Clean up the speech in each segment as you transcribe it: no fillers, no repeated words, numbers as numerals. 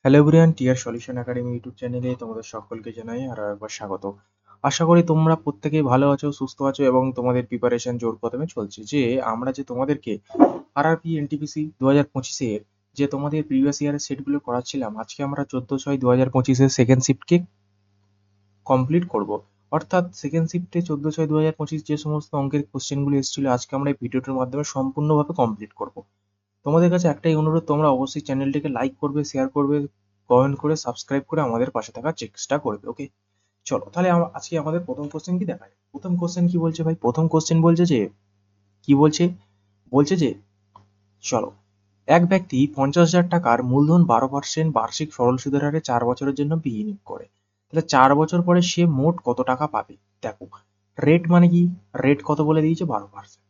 Hello everyone, টিয়ার solution academy YouTube চ্যানেলে তোমাদের সকলকে জানাই আরো একবার স্বাগত। আশা করি তোমরা প্রত্যেকেই ভালো আছো, সুস্থ আছো এবং তোমাদের প্রিপারেশন জোর কদমে চলছে। আমরা তোমাদেরকে আরআরবি এনটিপিসি 2025 এর তোমাদের প্রিভিয়াস ইয়ারের সেটগুলো করাচ্ছিলাম, আজকে আমরা 14/6/2025 এর সেকেন্ড শিফটকে কমপ্লিট করব। অর্থাৎ সেকেন্ড শিফটে 14/6/2025 যে সমস্ত অঙ্কের কোশ্চেনগুলো এসেছিল, আজকে আমরা এই ভিডিওটার মাধ্যমে সম্পূর্ণভাবে কমপ্লিট করব। তোমাদের কাছে একটাই অনুরোধ, তোমরা অবশ্যই চ্যানেলটিকে লাইক করবে, শেয়ার করবে, কমেন্ট করে সাবস্ক্রাইব করে আমাদের পাশে থাকার চেষ্টা করবে। ওকে, চলো তাহলে আজকে আমাদের প্রথম কোশ্চেন কি দেখায়। প্রথম কোশ্চেন কি বলছে ভাই? প্রথম কোশ্চেন বলছে যে কি বলছে বলছে যে চলো, এক ব্যক্তি 50,000 টাকার মূলধন 12% বার্ষিক সরল সুদের হারে 4 বছরের জন্য বিনিয়োগ করে। তাহলে 4 বছর পরে সে মোট কত টাকা পাবে? দেখো, রেট মানে কি, রেট কত বলে দিয়েছে? 12%।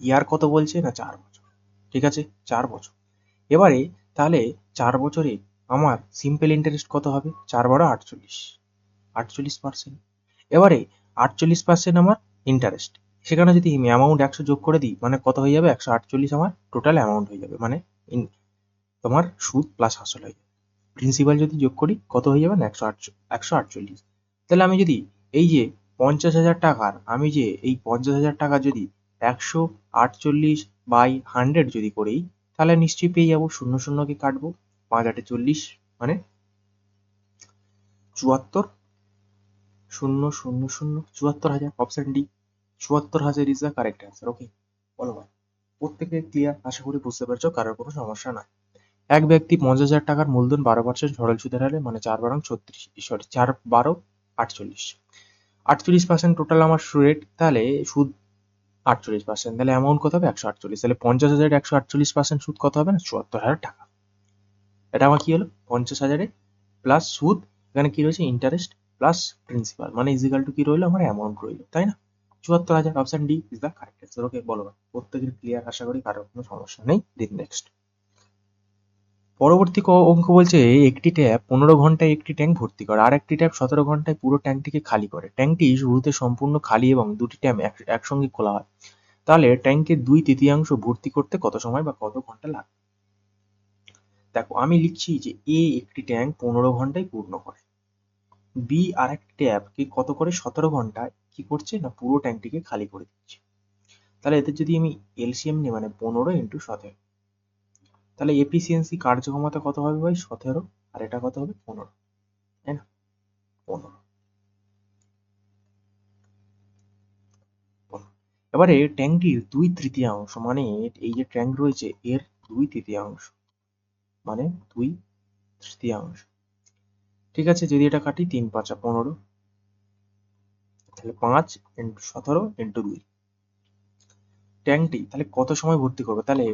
ইয়ার কত বলছে না? 4 বছর। ঠিক আছে, 4 বছর। এবারে তাহলে 4 বছরে আমার সিম্পল ইন্টারেস্ট কত হবে? 4 × 12 = 48, 48%। এবারে 48% আমার ইন্টারেস্ট, সেখানে যদি আমি অ্যামাউন্ট 100 যোগ করে দিই, মানে কত হয়ে যাবে? 148 আমার টোটাল অ্যামাউন্ট হয়ে যাবে, মানে তোমার সুদ প্লাস আসল হয়ে যাবে। প্রিন্সিপাল যদি যোগ করি কত হয়ে যাবে না? 148। তাহলে আমি যদি এই যে 50,000 টাকার, আমি যে এই 50,000 টাকা যদি 148/100 যদি করি, তাহলে নিশ্চয়ই পেয়ে যাবো। শূন্য শূন্যকে কাটবো, 5×8 = 40, মানে 74, 000, 74,000। Option D, 74,000 is the correct answer. Okay, বলো ভাই, প্রত্যেকে ক্লিয়ার? আশা করি বুঝতে পারছো, কারোর কোনো সমস্যা নাই। এক ব্যক্তি 50,000 টাকার মূলধন 12% সরল সুদের হারে, মানে 4 × 36, 48% টোটাল আমার রেট, তাহলে সুদ 48%, তাহলে অ্যামাউন্ট কত হবে? 148। তাহলে 50,000 148% সুদ কত হবে না? 74,000 টাকা। এটা আমার কি হলো? 50,000 প্লাস সুদ, এখানে কি রয়েছে? ইন্টারেস্ট প্লাস প্রিন্সিপাল, মানে ইজিক্যাল টু কি রইলো? আমার অ্যামাউন্ট রইলো, তাই না? 74,000। Option D is the correct answer. Okay, বলো ভাই, প্রত্যেকের ক্লিয়ার? আশা করি কারোর কোনো সমস্যা নেই। দিন নেক্সট। পরবর্তী অঙ্ক বলছে, একটি ট্যাপ 15 ঘন্টায় একটি ট্যাঙ্ক ভর্তি করে, আর একটি ট্যাপ 17 ঘন্টায় পুরো ট্যাঙ্কটিকে খালি করে। ট্যাঙ্কটি শুরুতে সম্পূর্ণ খালি এবং দুটি ট্যাপ একসঙ্গে খোলা হয়। তাহলে ট্যাঙ্কের 2/3 ভর্তি করতে কত সময় বা কত ঘন্টা লাগে? দেখো, আমি লিখছি যে এ একটি ট্যাঙ্ক 15 ঘন্টায় পূর্ণ করে, বি আর একটি ট্যাপ কি কত করে? 17 ঘন্টায় কি করছে না? পুরো ট্যাঙ্কটিকে খালি করে দিচ্ছে। তাহলে এদের যদি আমি এলসিএম নিই, মানে 15 × 17, তাহলে এফিসিয়েন্সি কার্যক্ষমতা কত হবে ভাই? 17, আর এটা কত হবে? 15, তাই না? 15। এবারে ট্যাঙ্কটির 2/3, মানে এই যে ট্যাঙ্ক রয়েছে এর 2/3, মানে 2/3। ঠিক আছে, যদি এটা কাটি 3×5 = 15, তাহলে 5 × 17 × 2। ট্যাঙ্কটি তাহলে কত সময় ভর্তি করবে? তাহলে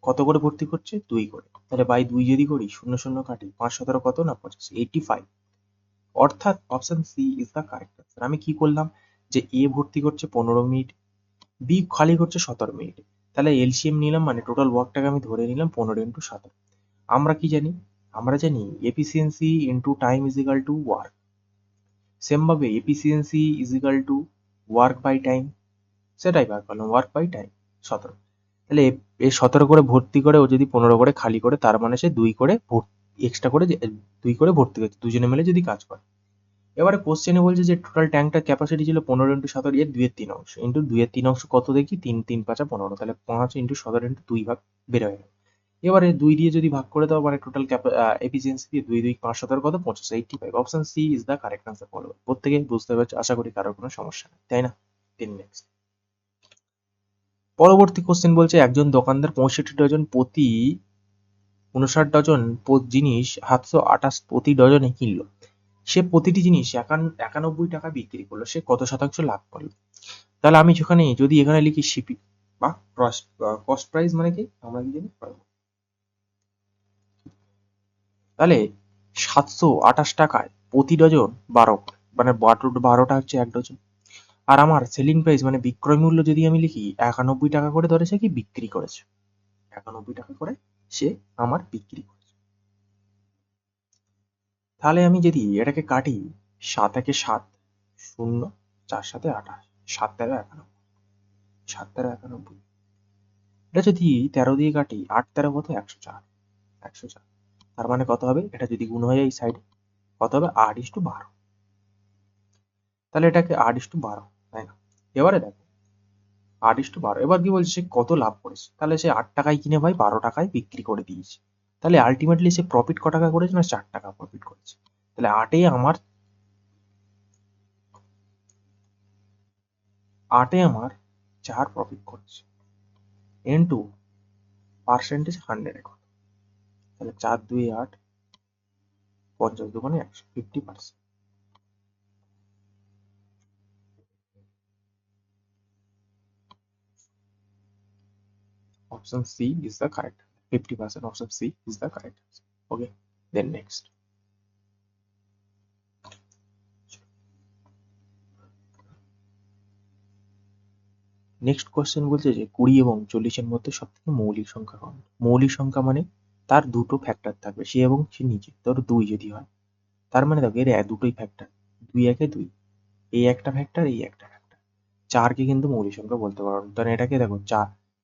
কত করে ভর্তি করছে? 2 করে। তাহলে বাই 2 যদি করি, শূন্য শূন্য কাটি, 5×17 কত না? 25, 85। অর্থাৎ option C is the correct answer. আমি কি করলাম যে এ ভর্তি করছে 15 মিনিট, বি খালি করছে 17 মিনিট, তাহলে এলসিএম নিলাম, মানে টোটাল ওয়ার্কটাকে আমি ধরে নিলাম 15 × 17। আমরা কি জানি? আমরা জানি efficiency into time is equal to work. Same ভাবে efficiency is equal to work by time, সেটাই বার করলাম, ওয়ার্ক বাই টাইম 17। তাহলে এ 17 করে ভর্তি করে, ও যদি 15 করে খালি করে, তার মানে সে 2 করে এক্সট্রা করে 2 করে ভর্তি করছে, দুজনে মিলে যদি কাজ করে। এবারে কোশ্চেনে বলছে যে টোটাল ট্যাঙ্কটার ক্যাপাসিটি ছিল 15 × 17, এর 2/3 ইন্টু 2/3 কত দেখি? 3 3 5 15, তাহলে 5 × 17 × 2 ভাগ বের হয়ে গেল। এবারে 2 দিয়ে যদি ভাগ করে দাও, মানে টোটাল এফিসিয়েন্সি দিয়ে 2 2 5 17 কত? 25, 85। Option C is the correct answer. বলবো প্রত্যেকে বুঝতে পারছো, আশা করি কারোর কোনো সমস্যা নেই, তাই না? দিন নেক্সট। পরবর্তী কোশ্চেন বলছে, একজন দোকানদার 65 ডজন প্রতি 59 ডজন জিনিস 728 প্রতি ডজনে কিনলো। সে প্রতিটি জিনিস 91 টাকা বিক্রি করলো, সে কত শতাংশ লাভ করলো? তাহলে আমি যদি এখানে লিখি শিপিং বা কস্ট প্রাইস, মানে কি আমরা কি জানি? তাহলে 728 টাকায় প্রতি ডজন 12, মানে 12টা হচ্ছে 1 ডজন। আর আমার সেলিং প্রাইস মানে বিক্রয় মূল্য যদি আমি লিখি 91 টাকা করে, ধরেছে কি বিক্রি করেছে, 91 টাকা করে সে আমার বিক্রি করেছে। তাহলে আমি যদি এটাকে কাটি, 7 × 1 = 7, 0, 4 × 7 = 28, 7 × 13 = 91, 7 × 13 = 91। এটা যদি 13 দিয়ে কাটি, 8 × 13 কত? 104। 104। তার মানে কত হবে, এটা যদি গুণ হয়ে যায় এই সাইডে কত হবে, 8:12। তাহলে এটাকে 8:12, তাই না? এবারে দেখো 8:12, এবার কি বলছে, সে কত লাভ করেছে, তাহলে সে 8 টাকায় কিনে ভাই 12 টাকায় বিক্রি করে দিয়েছে। তাহলে আলটিমেটলি সে প্রফিট ক টাকা করেছে না, 4 টাকা প্রফিট করেছে। তাহলে 8-এ আমার 4 প্রফিট করেছে, ইনটু পার্সেন্টেজ 100 কত, তাহলে 4 2 8, 50 দুগুণে 100, 50%। Option C is the correct. 50%. Option C is the correct answer. Okay. Then next. Next question বলছে যে 20 এবং 40-এর মধ্যে সবথেকে মৌলিক সংখ্যা কোনটি? মৌলিক সংখ্যা মানে তার দুটো ফ্যাক্টর থাকবে, সে এবং সে নিজে। ধরো 2 যদি হয়, তার মানে দেখো এর দুটোই ফ্যাক্টর, 2 একে 2, এই একটা ফ্যাক্টর, এই একটা ফ্যাক্টর। 4কে কিন্তু মৌলিক সংখ্যা বলতে পারো না, কারণ এটাকে দেখো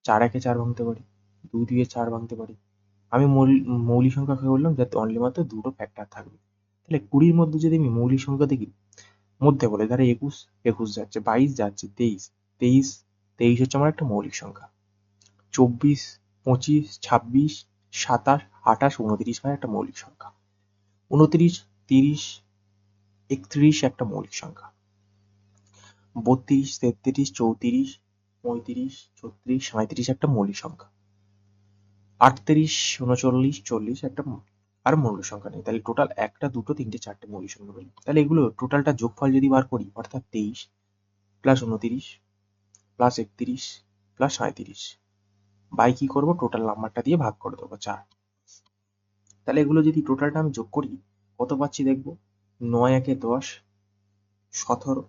4 একে 4 ভাঙতে পারি, 2 দিয়ে 4 ভাঙতে পারি। আমি মৌলিক সংখ্যাকে বললাম যাতে অনলি মাত্র দুটো ফ্যাক্টর থাকবে। তাহলে 20-র মধ্যে যদি আমি মৌলিক সংখ্যা দেখি, মধ্যে বলে ধরো 21, 21 যাচ্ছে, 22 যাচ্ছে, 23, 23, 23 হচ্ছে আমার একটা মৌলিক সংখ্যা। 24, 25, 26, 27, 28, 29 হয় একটা মৌলিক সংখ্যা। 29, 30, 31 একটা মৌলিক সংখ্যা। 32, 33, 34, 35, 36, 37 একটা মৌলিক সংখ্যা। 38, 39, 40 একটা আর মৌলিক সংখ্যা নেই। তাহলে টোটাল একটা, দুটো, তিনটে, চারটে মৌলিক সংখ্যা পেলাম। তাহলে এগুলো টোটালটা যোগফল যদি বার করি, অর্থাৎ 23 প্লাস 29 প্লাস 31 প্লাস 37, বাই কি করবো, টোটাল নাম্বারটা দিয়ে ভাগ করে দেবো 4। তাহলে এগুলো যদি টোটালটা আমি যোগ করি, কত পাচ্ছি দেখবো, 9 একে 10, 17,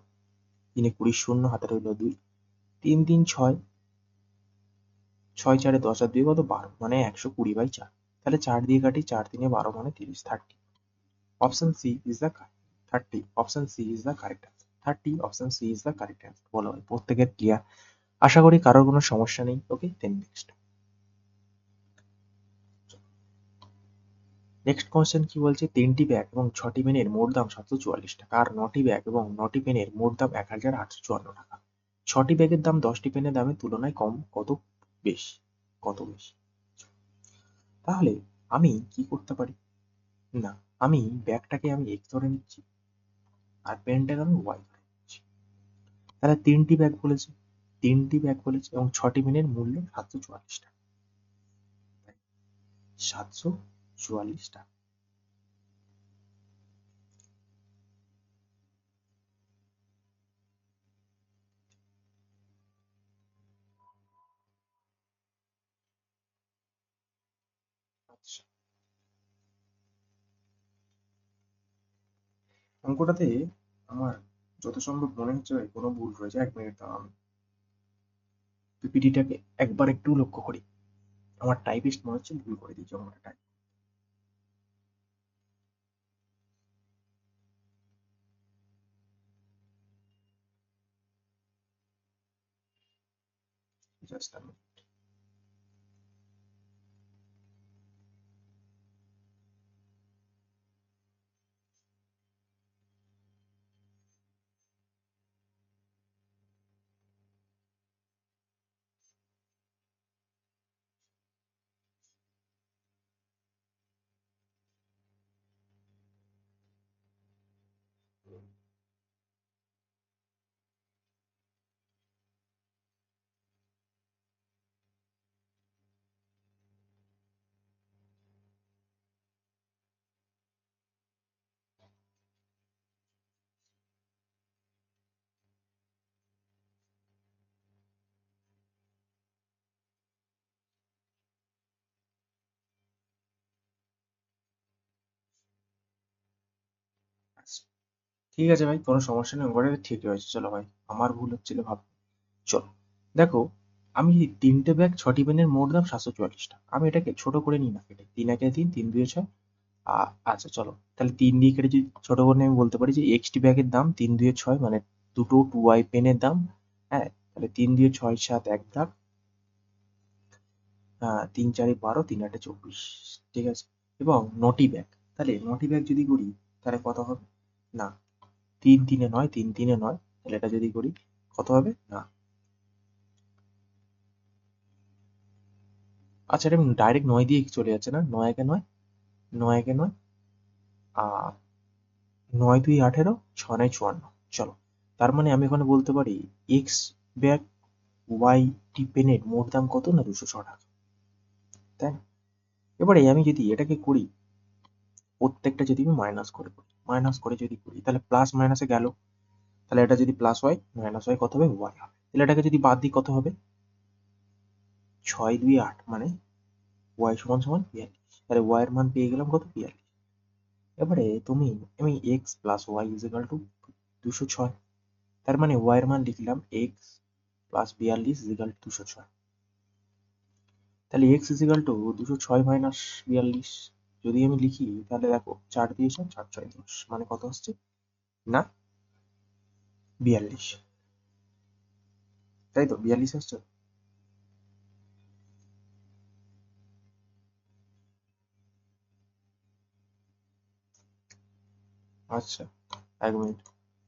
3 20, শূন্য হাতে রইল 2, 3 3 6, 6 4 10 আর 2 কত, 12, মানে 120/4। তাহলে 4 দিয়ে কাটি, 4 3 12 মানে 30, 30। Option C is the 30। Option C is the correct answer. 30, option C is the correct answer. বলো ভাই, প্রত্যেকের ক্লিয়ার? আশা করি কারোর কোনো সমস্যা নেই। ওকে, দেন নেক্সট। নেক্সট কোয়েশ্চেন কি বলছে, 3টি ব্যাগ এবং 6টি পেনের মোট দাম 744 টাকা, আর 9টি ব্যাগ এবং 9টি পেনের মোট দাম 1854 টাকা। 6টি ব্যাগের দাম 10টি পেনের দামের তুলনায় কম, কত বেশি? কত বেশি? তাহলে আমি কি করতে পারি, না, আমি ব্যাগটাকে আমি এক্স ধরে নিচ্ছি আর পেনটাকে আমি ওয়াই ধরে নিচ্ছি। তাহলে 3টি ব্যাগ বলেছে এবং 6টি পেনের মূল্য 744 টাকা। 744 টাকা। আচ্ছা, অঙ্কটাতে আমার যত সম্ভব মনে হচ্ছে ভাই কোনো ভুল রয়েছে। 1 মিনিট দাঁড়াও, আমি পিপিটিটাকে একবার একটু লক্ষ্য করি। আমার টাইপিস্ট মনে হচ্ছে ভুল করে দিয়েছে অঙ্কটা টাইপ। জাস্ট আমি আচ্ছা, ঠিক আছে ভাই, কোনো সমস্যা নেই, অঙ্কটা ঠিক রয়েছে। চলো ভাই, আমার ভুল হচ্ছিল ভাব। চলো দেখো, আমি 3টে ব্যাগ 6টি পেনের মোট দাম 744 টাকা, আমি এটাকে ছোট করে নিই না, কেটে 3 একে 3, 3 2 6। আচ্ছা চলো, তাহলে 3 দিয়ে কেটে যদি ছোট করে নিই, আমি বলতে পারি যে এক্সটি ব্যাগের দাম 3 2 6, মানে দুটো 2i পেনের দাম। হ্যাঁ, তাহলে 3 2 6 7 এক দাগ, তিন চারে 12, 3 8 24, ঠিক আছে। এবং নটি ব্যাগ, তাহলে নটি ব্যাগ যদি করি তাহলে কত হবে? না, 3 3 9, 3 3 9, তাহলে এটা যদি করি কত হবে? না, আচ্ছা এটা ডাইরেক্ট 9 দিয়ে চলে যাচ্ছে না, 9 একে 9, 9 একে 9, 9 2 18, 6 9 54। চলো, তার মানে আমি এখানে বলতে পারি এক্স ব্যাগ ওয়াই টি পেনের মোট দাম কত? না 206 টাকা, তাই না? এবারে আমি যদি এটাকে করি, প্রত্যেকটা যদি আমি মাইনাস করে যদি করি, তাহলে প্লাস মাইনাসে গেল, তাহলে এটা যদি প্লাস ওয়াই মাইনাস ওয়াই কত হবে? ওয়াই হবে। তাহলে এটাকে যদি বাদ দিই কত হবে? 6 2 8, মানে ওয়াই সমান সমান 42। তাহলে ওয়াই এর মান পেয়ে গেলাম কত? 42। এবারে আমি X plus Y is equal to 206, তার মানে ওয়াই এর মান লিখলাম X plus 42 is equal to 206। তাহলে X is equal to 206 minus 42 যদি আমি লিখি, তাহলে দেখো 4 দিয়ে 4 4 6 10, মানে কত আসছে? না 42, তাই তো 42 আসছে। আচ্ছা, 1 মিনিট,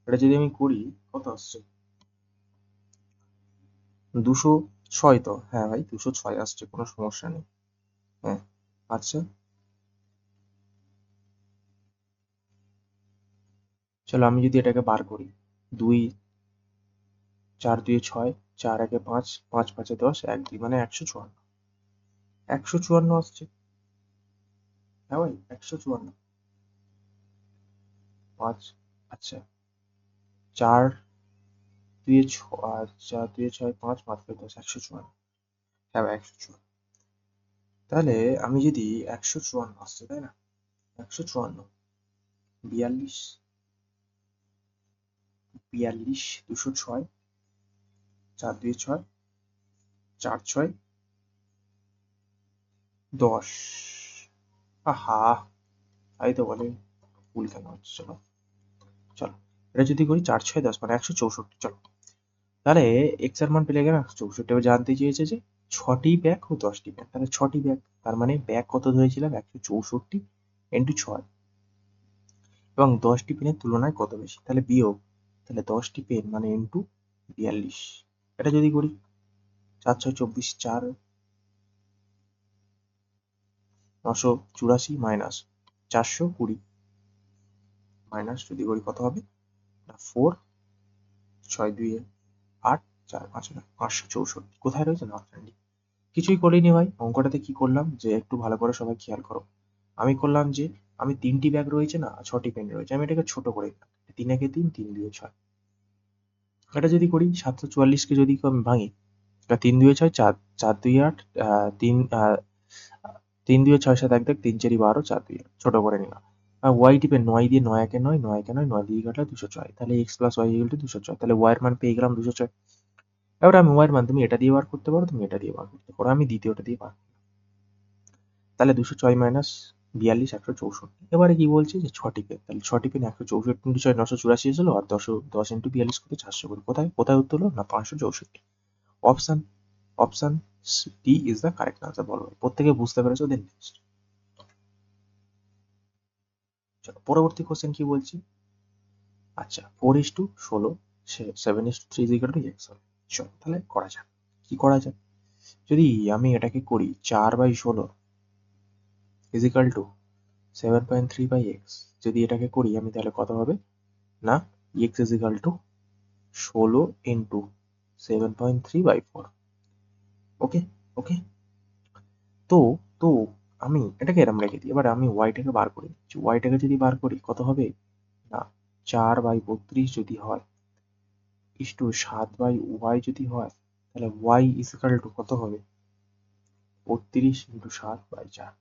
এটা যদি আমি করি কত আসছে? 206 তো, হ্যাঁ ভাই 206 আসছে, কোনো সমস্যা নেই। হ্যাঁ, আচ্ছা চলো আমি যদি এটাকে বার করি, 2 4 2 6, 4 1 5, 5 5 10, 1 2, মানে 154, 154 আসছে। হ্যাঁ ভাই 154, 5, আচ্ছা 4 2 6, 4 2 6 5, 5 5 10, 154, হ্যাঁ ভাই 154। তাহলে আমি যদি 154 আসছে, তাই না? 154, 42, 42, 206, 4 2 6, 4 6 10, আহা, তাই তো বলে ভুল কেন হচ্ছে? চলো চলো, এটা যদি করি 4 6 10, মানে 164। চলো, তাহলে এক্স এর মান পেলে গেলাম 164। এবার জানতে চেয়েছে যে 6টি ব্যাগ ও 10টি ব্যাগ, তাহলে 6টি ব্যাগ, তার মানে ব্যাগ কত ধরেছিলাম? 164 ইন্টু 6, এবং 10টি পেনের তুলনায় কত বেশি, তাহলে বিয়োগ, তাহলে 10টি পেন মানে ইন্টু 42। এটা যদি করি 4 6 24, 4 984 মাইনাস 420, মাইনাস যদি করি কত হবে? না 4 6 2 8, 4 5 9, 564। কোথায় রয়েছে? না অপশনটি। কিছুই করিনি ভাই, অঙ্কটাতে কি করলাম যে একটু ভালো করে সবাই খেয়াল করো। আমি করলাম যে আমি 3টি ব্যাগ রয়েছে না, 6টি পেন রয়েছে, আমি এটাকে ছোট করে দিলাম, 3 একে 3, 3 2 6। এটা যদি করি 744 কে যদি আমি ভাঙি, 3 2 6, 4 4 2 8, 3 3 2 6 7 1 দেখ, 3 4 12, 4 2 ছোট করে নিলাম। ওয়াই টিপে 9 দিয়ে 9 একে 9, 9 একে 9, 9 দিয়ে কাটলে 206, তাহলে X plus Y equal to 206, তাহলে ওয়াই এর মান পেয়ে গেলাম 206। এবার আমি ওয়াই এর মান, তুমি এটা দিয়ে বার করতে পারো, তুমি এটা দিয়ে বার করতে পারো, আমি দ্বিতীয়টা দিয়ে বার, তাহলে 206 মাইনাস 42 164। এবারে কি বলছে যে 6টি পেন, তাহলে 6টি পেন 164 ইন্টু 6 984 এসেছিল, আর 10 ইন্টু 42 কত? 400 কোথায় কোথায় উত্তর হলো? না 564। Option option D is the correct answer. বলো প্রত্যেকে বুঝতে পেরেছো? দেন নেক্সট, চলো পরবর্তী কোশ্চেন কি বলছি। আচ্ছা 4:16, 7:3 ইজ ইকুয়াল টু এক্স হবে। চলো তাহলে করা যাক, কি করা যায়। যদি আমি এটাকে করি 4/16 ইজ ইকুয়াল টু 7.3/x, যদি এটাকে করি আমি, তাহলে কত হবে? না x is equal to 16 into 7.3/4। ওকে ওকে, তো তো আমি এটাকে এরম রেখে দিই। এবার আমি ওয়াইটাকে বার করে দিচ্ছি, ওয়াইটাকে যদি বার করি কত হবে? না 4/32 যদি হয়, ইস্টু 7/y যদি হয়, তাহলে y ইজ ইকুয়াল টু কত হবে? 32 ইন্টু 7/4।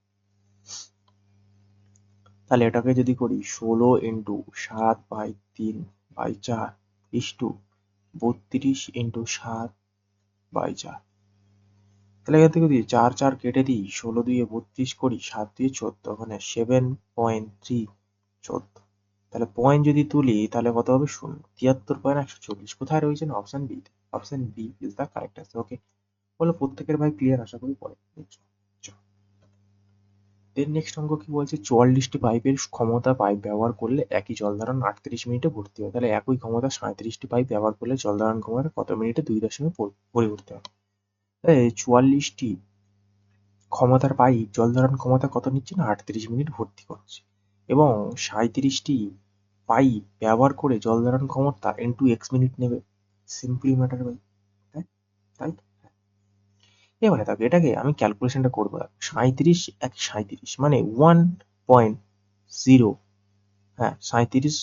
তাহলে এটাকে যদি করি 16 ইন্টু 7/3/4 ইস্টু 32 ইন্টু 7/4। তাহলে এখান থেকে যদি 4 4 কেটে দিই, 16 দিয়ে 32 করি, 7 দিয়ে 14, মানে 7.314। তাহলে পয়েন্ট যদি তুলি তাহলে কত হবে? 0, 73.140। কোথায় রয়েছে? না option B, option B is the correct answer. Okay, বলো প্রত্যেকের ভাই ক্লিয়ার আশা করি পরে। দেন নেক্সট অঙ্ক কি বলছে, 44টি পাইপের ক্ষমতা পাইপ ব্যবহার করলে একই জল ধারণ 38 মিনিটে ভর্তি হয়। তাহলে একই ক্ষমতা 37টি পাইপ ব্যবহার করলে জল ধারণ ক্ষমতা কত মিনিটে 2 পরিবর্তন হয়। তাহলে 44টি ক্ষমতার পাইপ জল ধারণ ক্ষমতা কত নিচ্ছে না 38 মিনিট ভর্তি করছে, এবং 37টি পাইপ ব্যবহার করে জল ধারণ ক্ষমতা ইন্টু এক্স মিনিট নেবে। সিম্পলি ম্যাটার ভাই, তাই তাই তো? এবারে দেখো এটাকে আমি ক্যালকুলেশনটা করবো। 37 মানে 1.0, হ্যাঁ 37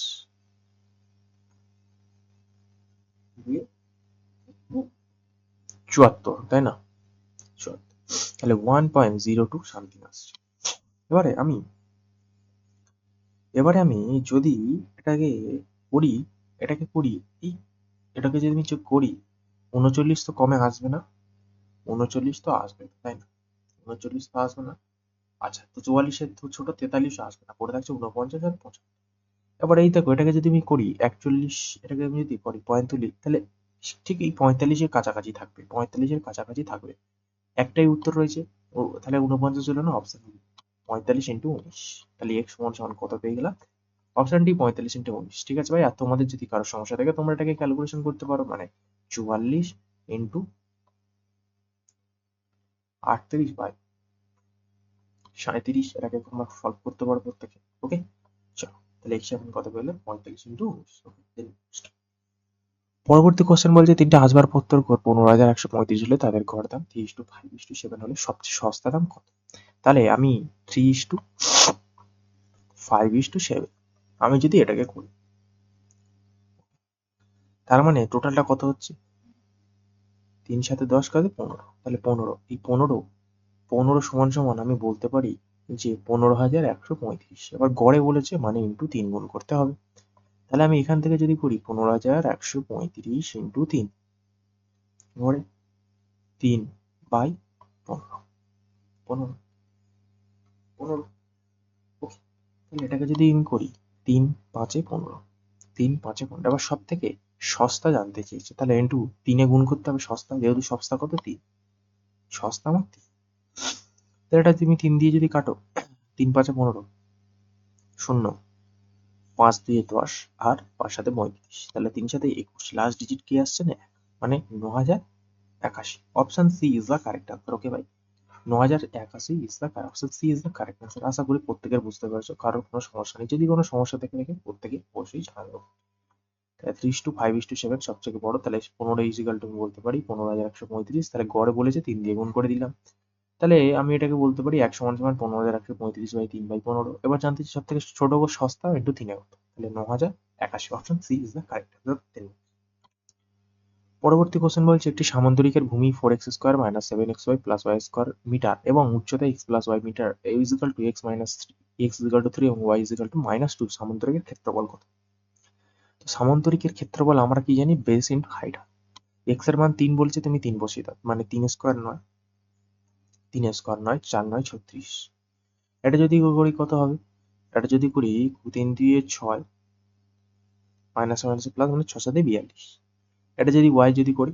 দিয়ে 74, তাই না? 74, তাহলে 1.02 সামথিং আসছে। এবারে আমি যদি এটাকে করি, এই এটাকে যদি আমি করি, 39 তো কমে আসবে না, 39 তো আসবে, তাই না? 39 তো আসবে না। আচ্ছা, তো 44-এর ছোট 43 আসবে না, পড়ে থাকছে 49 আর 55। এবার এই দেখো এটাকে যদি আমি করি 41, এটাকে আমি যদি করি 45, তাহলে ঠিক এই 45-এর কাছাকাছি থাকবে, 45-এর কাছাকাছি থাকবে। একটাই উত্তর রয়েছে, ও তাহলে 49 হলো না, অপশন 45 ইন্টু 19। তাহলে এক্স সমান সমান কত পেয়ে গেলাম? অপশনটি 45 ইন্টু 19। ঠিক আছে ভাই, আর তোমাদের যদি কারো সমস্যা থাকে তোমরা এটাকে ক্যালকুলেশন করতে পারো, মানে 44 ইন্টু 38 বাই 37, এটাকে তোমরা সলভ করতে পারো প্রত্যেকে। ওকে, চলো তাহলে এক্স এখন কত পেলে 45 ইন্টু 19। পরবর্তী কোশ্চেন বলছে, তিনটে আসবাবপত্র 15,135 হলে তাদের গড় দাম 3:5:7 হলে সবচেয়ে সস্তা দাম কত? তাহলে আমি 3:5:7 আমি যদি এটাকে করি, তার মানে টোটালটা কত হচ্ছে? 3 সাথে 10 কাজে 15, তাহলে 15, এই 15 সমান সমান আমি বলতে পারি যে 15,135। এবার গড়ে বলেছে মানে ইন্টু 3 গুণ করতে হবে। তাহলে আমি এখান থেকে যদি করি 15,135 ইন্টু 3, গড়ে 3/15, 15, 15। ওকে, তাহলে এটাকে যদি আমি করি 3×5=15, 3×5=15। এবার সব থেকে সস্তা জানতে চেয়েছে, তাহলে ইন্টু 3-এ গুণ করতে হবে সস্তা, যেহেতু সস্তা কত 3, সস্তা আমার 3। তাহলে এটা তুমি 3 দিয়ে যদি কাটো, 3×5=15, 0, 5×2=10, আর 5×7=35, তাহলে 3×7=21, লাস্ট ডিজিট কি আসছে না 1, মানে 9,081। Option C is the correct answer. Okay ভাই, 9,081 is the option C is the correct answer. আশা করি প্রত্যেকের বুঝতে পারছো, কারোর কোনো সমস্যা নেই। যদি কোনো সমস্যা থেকে থাকে প্রত্যেকে অবশ্যই জানাবো। 3:5:7 সবথেকে বড়, তাহলে 15 ইজিক্যাল টু আমি বলতে পারি 15,135। তাহলে গড়ে বলেছে 3 দিয়ে গুণ করে দিলাম, তাহলে আমি এটাকে বলতে পারি 1 সমান সমান 15,135/3/15। এবার জানতে চাই সব থেকে ছোট ও সস্তা ইন্টু 3-এ কত, তাহলে 9,081। Option C is the correct answer. পরবর্তী কোশ্চেন বলছে, একটি সামান্তরিকের ভূমি 4x² - 7xy + y² মিটার এবং উচ্চতা x + y মিটার x - 3 এবং y - 2 সামান্তরিকের ক্ষেত্রফল কত? তো সামান্তরিকের ক্ষেত্রফল আমরা কি জানি, বেস ইন্টু হাইট। x এর মান 3 বলছে, তুমি 3 বসিয়ে দাও, মানে 3² নয়, 4×9 = 36। এটা যদি করি কত হবে? এটা যদি করি 3×2=6, মাইনাস মাইনাসে প্লাস, মানে 6×7=42। এটা যদি y যদি করি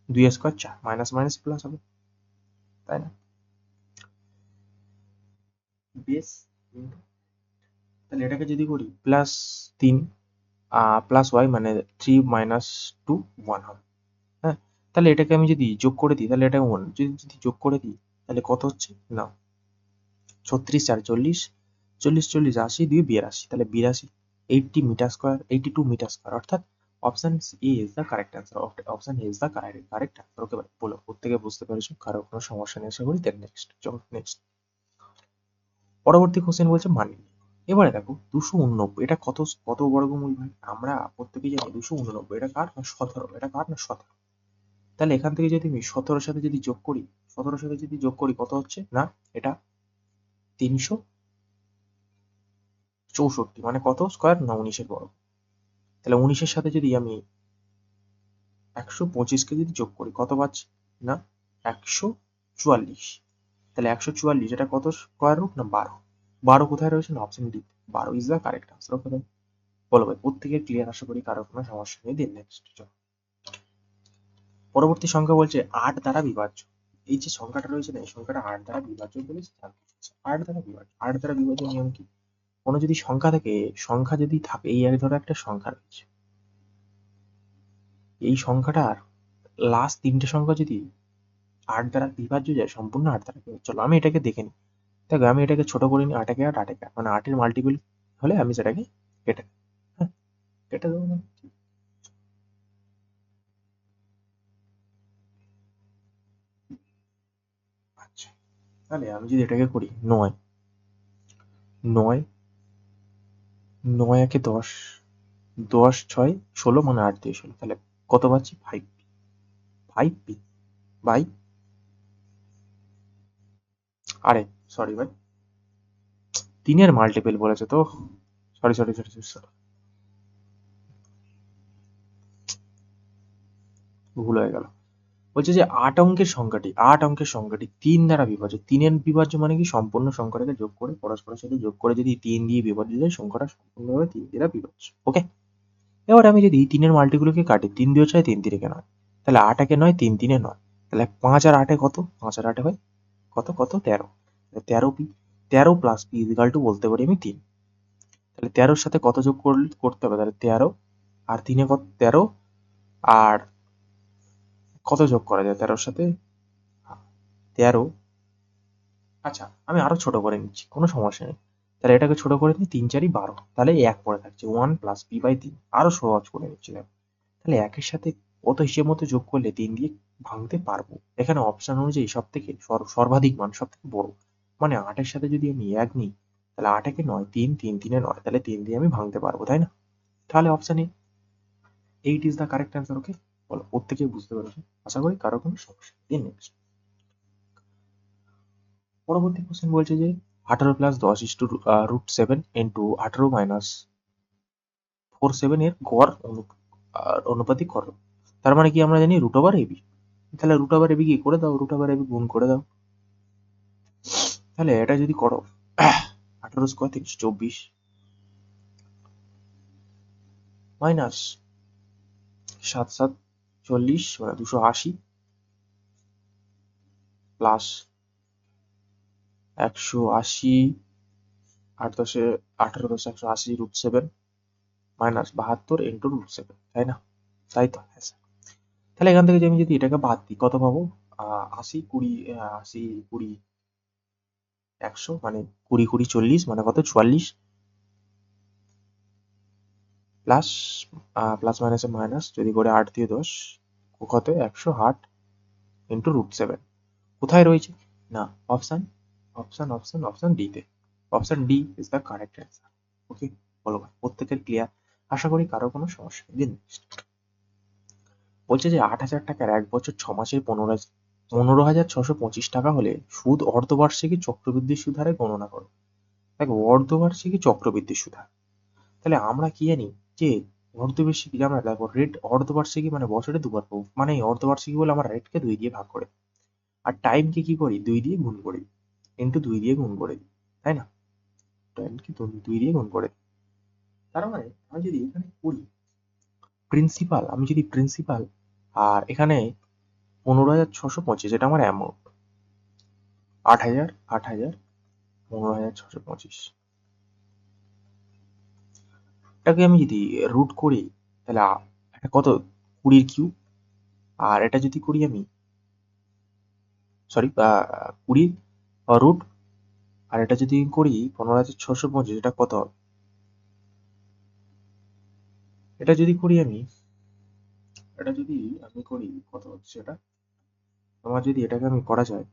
2² 4, মাইনাস মাইনাস প্লাস হবে, তাই না? বেস ইন্টু, তাহলে এটাকে যদি করি +3 প্লাস ওয়াই, মানে 3 - 2 1 হবে। হ্যাঁ, তাহলে এটাকে আমি যদি যোগ করে দিই, তাহলে এটা 1 যদি যোগ করে দিই, তাহলে কত হচ্ছে না 36 4 40, 40 40 80, 2 82, তাহলে 82, 80 মিটার স্কোয়ার, 82 মিটার স্কোয়ার। অর্থাৎ option A is the correct answer. Option A is the correct answer. Okay ভাই, বলো প্রত্যেকে বুঝতে পেরেছো, কারো কোনো সমস্যা নেই আশা করি। দেন নেক্সট, চলো নেক্সট। পরবর্তী কোশ্চেন বলছে মান নির্ণয়। এবারে দেখো 289, এটা কত কত বর্গমূল ভাই? আমরা প্রত্যেকেই জানি 289, এটা কার না 17, এটা কার না 17। তাহলে এখান থেকে যদি আমি 17-এর সাথে যদি যোগ করি, 17-এর সাথে যদি যোগ করি কত হচ্ছে না, এটা 364, মানে কত স্কোয়ার না 19-এর বর্গ। তাহলে 19-এর সাথে যদি আমি 125-কে যদি যোগ করি কত পাচ্ছি না 144। তাহলে 144 এটা কত স্কোয়ার রুট না 12। 12 কোথায় রয়েছে না option D, 12 is the correct answer. Okay ভাই, বলো ভাই প্রত্যেকের ক্লিয়ার আশা করি, কারো কোনো সমস্যা নেই। দেন নেক্সট, চলো। পরবর্তী সংখ্যা বলছে 8 দ্বারা বিভাজ্য। এই যে সংখ্যাটা রয়েছে না, এই সংখ্যাটা 8 দ্বারা বিভাজ্য বলেছে। 8 দ্বারা বিভাজ্য, 8 দ্বারা বিভাজ্য নিয়ম কি? কোনো যদি সংখ্যা থাকে, সংখ্যা যদি থাকে, এই ধরো একটা সংখ্যা রয়েছে, এই সংখ্যাটার লাস্ট 3টে সংখ্যা যদি 8 দ্বারা বিভাজ্য যায়, সম্পূর্ণ 8 দ্বারা বিভাজ্য। চলো আমি এটাকে দেখে নিই। দেখো আমি এটাকে ছোট করে নিই, 8 8 8 মানে 8 এর মাল্টিপল হলে আমি সেটাকে কেটে দেব। হ্যাঁ, কেটে দেবো না? আচ্ছা, তাহলে আমি যদি এটাকে করি 9, 9, 9 একে 10, 10 6 16 মানে 8 দিয়ে 16, তাহলে কত পাচ্ছি? 5, 5p বাই, আরে সরি ভাই, 3 এর মাল্টিপল বলেছে তো, সরি সরি সরি সরি, ভুল হয়ে গেল। বলছে যে 8 অঙ্কের সংখ্যাটি 3 দ্বারা বিভাজ্য। 3 এর বিভাজ্য মানে কি? সম্পূর্ণ সংখ্যাটাকে যোগ করে, পরস্পরের সাথে যোগ করে যদি 3 দিয়ে বিভাজ্য যায়, সংখ্যাটা সম্পূর্ণভাবে 3 দ্বারা বিভাজ্য। ওকে, এবার আমি যদি 3 এর মাল্টিগুলোকে কাটি, 3 2 6, 3 3 9, তাহলে 8 একে 9, 3 3 9, তাহলে 5 আর 8 কত? 5 আর 8 হয় কত? কত? 13। 13 P, 13 plus P equal to বলতে পারি আমি 3। তাহলে 13 সাথে কত যোগ করতে হবে? তাহলে 13 আর 3 কত? 13 আর কত যোগ করা যায় 13 সাথে? 13, আচ্ছা আমি আরো ছোট করে নিচ্ছি, কোনো সমস্যা নেই। তাহলে এটাকে ছোট করে নিই, 3 4 12, তাহলে 1 পড়ে থাকছে, 1 প্লাস পি বাই 3। আরো সহজ করে নিচ্ছি দেখো। তাহলে 1 এর সাথে কত হিসেব মতো যোগ করলে 3 দিয়ে ভাঙতে পারবো? এখানে অপশন অনুযায়ী সব থেকে সর্বাধিক মান সব থেকে বড়, মানে 8 এর সাথে যদি আমি 1 নিই, তাহলে 8 একে 9, 3 3 3 9, তাহলে 3 দিয়ে আমি ভাঙতে পারবো, তাই না? তাহলে option A, 8 is the correct answer. Okay, বলো প্রত্যেকেই বুঝতে পেরেছো, আশা করি কারো কোনো সমস্যা নেই। নেক্সট, পরবর্তী কোশ্চেন বলছে যে 18 plus 10 is to √7 into 18 minus 47 এর গড় অনুপাতিক করো। তার মানে কি? আমরা জানি রুট ওভার এবি, তাহলে রুট ওভার এবি কি করে দাও? রুট ওভার এবি গুণ করে দাও। তাহলে এটা যদি করো, 18 স্কোয়ার থেকে 24 মাইনাস 7 7 40 মানে 280 প্লাস 180, 8 10 18 10 180 √7 মাইনাস 72 ইন্টু √7, তাই না? তাই তো, হ্যাঁ স্যার। তাহলে এখান থেকে যে আমি যদি এটাকে বাদ দিই, কত পাবো? 80 20, 80 20 100 মানে 20 20 40 মানে কত? 44 প্লাস প্লাস মাইনাসে মাইনাস, যদি করে 8 দিয়ে 10 কত? 108 ইন্টু √7 কোথায় রয়েছে? না, option option option option D তে। Option D is the correct answer. Okay, বলো ভাই, প্রত্যেকের ক্লিয়ার? আশা করি কারো কোনো সমস্যা নেই। বলছে যে 8,000 টাকার 1 বছর 6 মাসের 15,625 টাকা হলে সুদ অর্ধবার্ষিকী চক্রবৃদ্ধি সুদ হারে গণনা করো। দেখো, অর্ধবার্ষিকী চক্রবৃদ্ধি সুদ হার, তাহলে আমরা কি জানি যে অর্ধবার্ষিকী, আমরা দেখো রেট অর্ধবার্ষিকী মানে বছরে দুবার পাবো, মানে অর্ধবার্ষিকী বলে আমরা রেটকে 2 দিয়ে ভাগ করে দিই, আর টাইমকে কি করি? 2 দিয়ে গুণ করি, ইন্টু 2 দিয়ে গুণ করে দিই, তাই না? টাইমকে 2 দিয়ে গুণ করে দিই। তার মানে আমি যদি এখানে করি প্রিন্সিপাল, আমি যদি প্রিন্সিপাল আর এখানে 15,625, এটা আমার অ্যামাউন্ট, 8,000 8,000 15,625, এটাকে আমি যদি রুট করি, তাহলে এটা কত? 20 কিউব। আর এটা যদি করি আমি, সরি 20 রুট, আর এটা যদি করি 15,625, এটা কত হবে? এটা যদি করি আমি, এটা যদি আমি করি, কত হচ্ছে এটা? তোমার যদি এটাকে আমি করা যায়,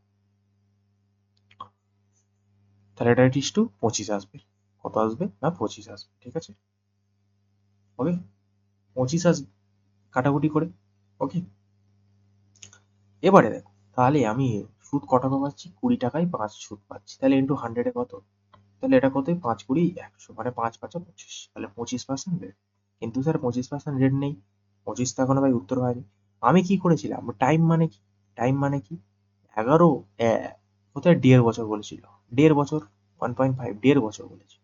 তাহলে এটা ইস টু 25 আসবে। কত আসবে? না 25 আসবে, ঠিক আছে? ওকে, 25 আসবে কাটাকুটি করে। ওকে, এবারে দেখো, তাহলে আমি সুদ কত টাকা পাচ্ছি? 20 টাকায় 5 সুদ পাচ্ছি, তাহলে ইন্টু 100 এ কত? তাহলে এটা কত? 5 20 100, মানে 5 5 25, তাহলে 25% রেট। কিন্তু স্যার 25% রেট নেই, 25 তো এখনো ভাই উত্তর হয়নি। আমি কি করেছিলাম? টাইম মানে কি? টাইম মানে কি? 11 কোথায় 1.5 বছর বলেছিল, 1.5 বছর, 1.5, 1.5 বছর বলেছে।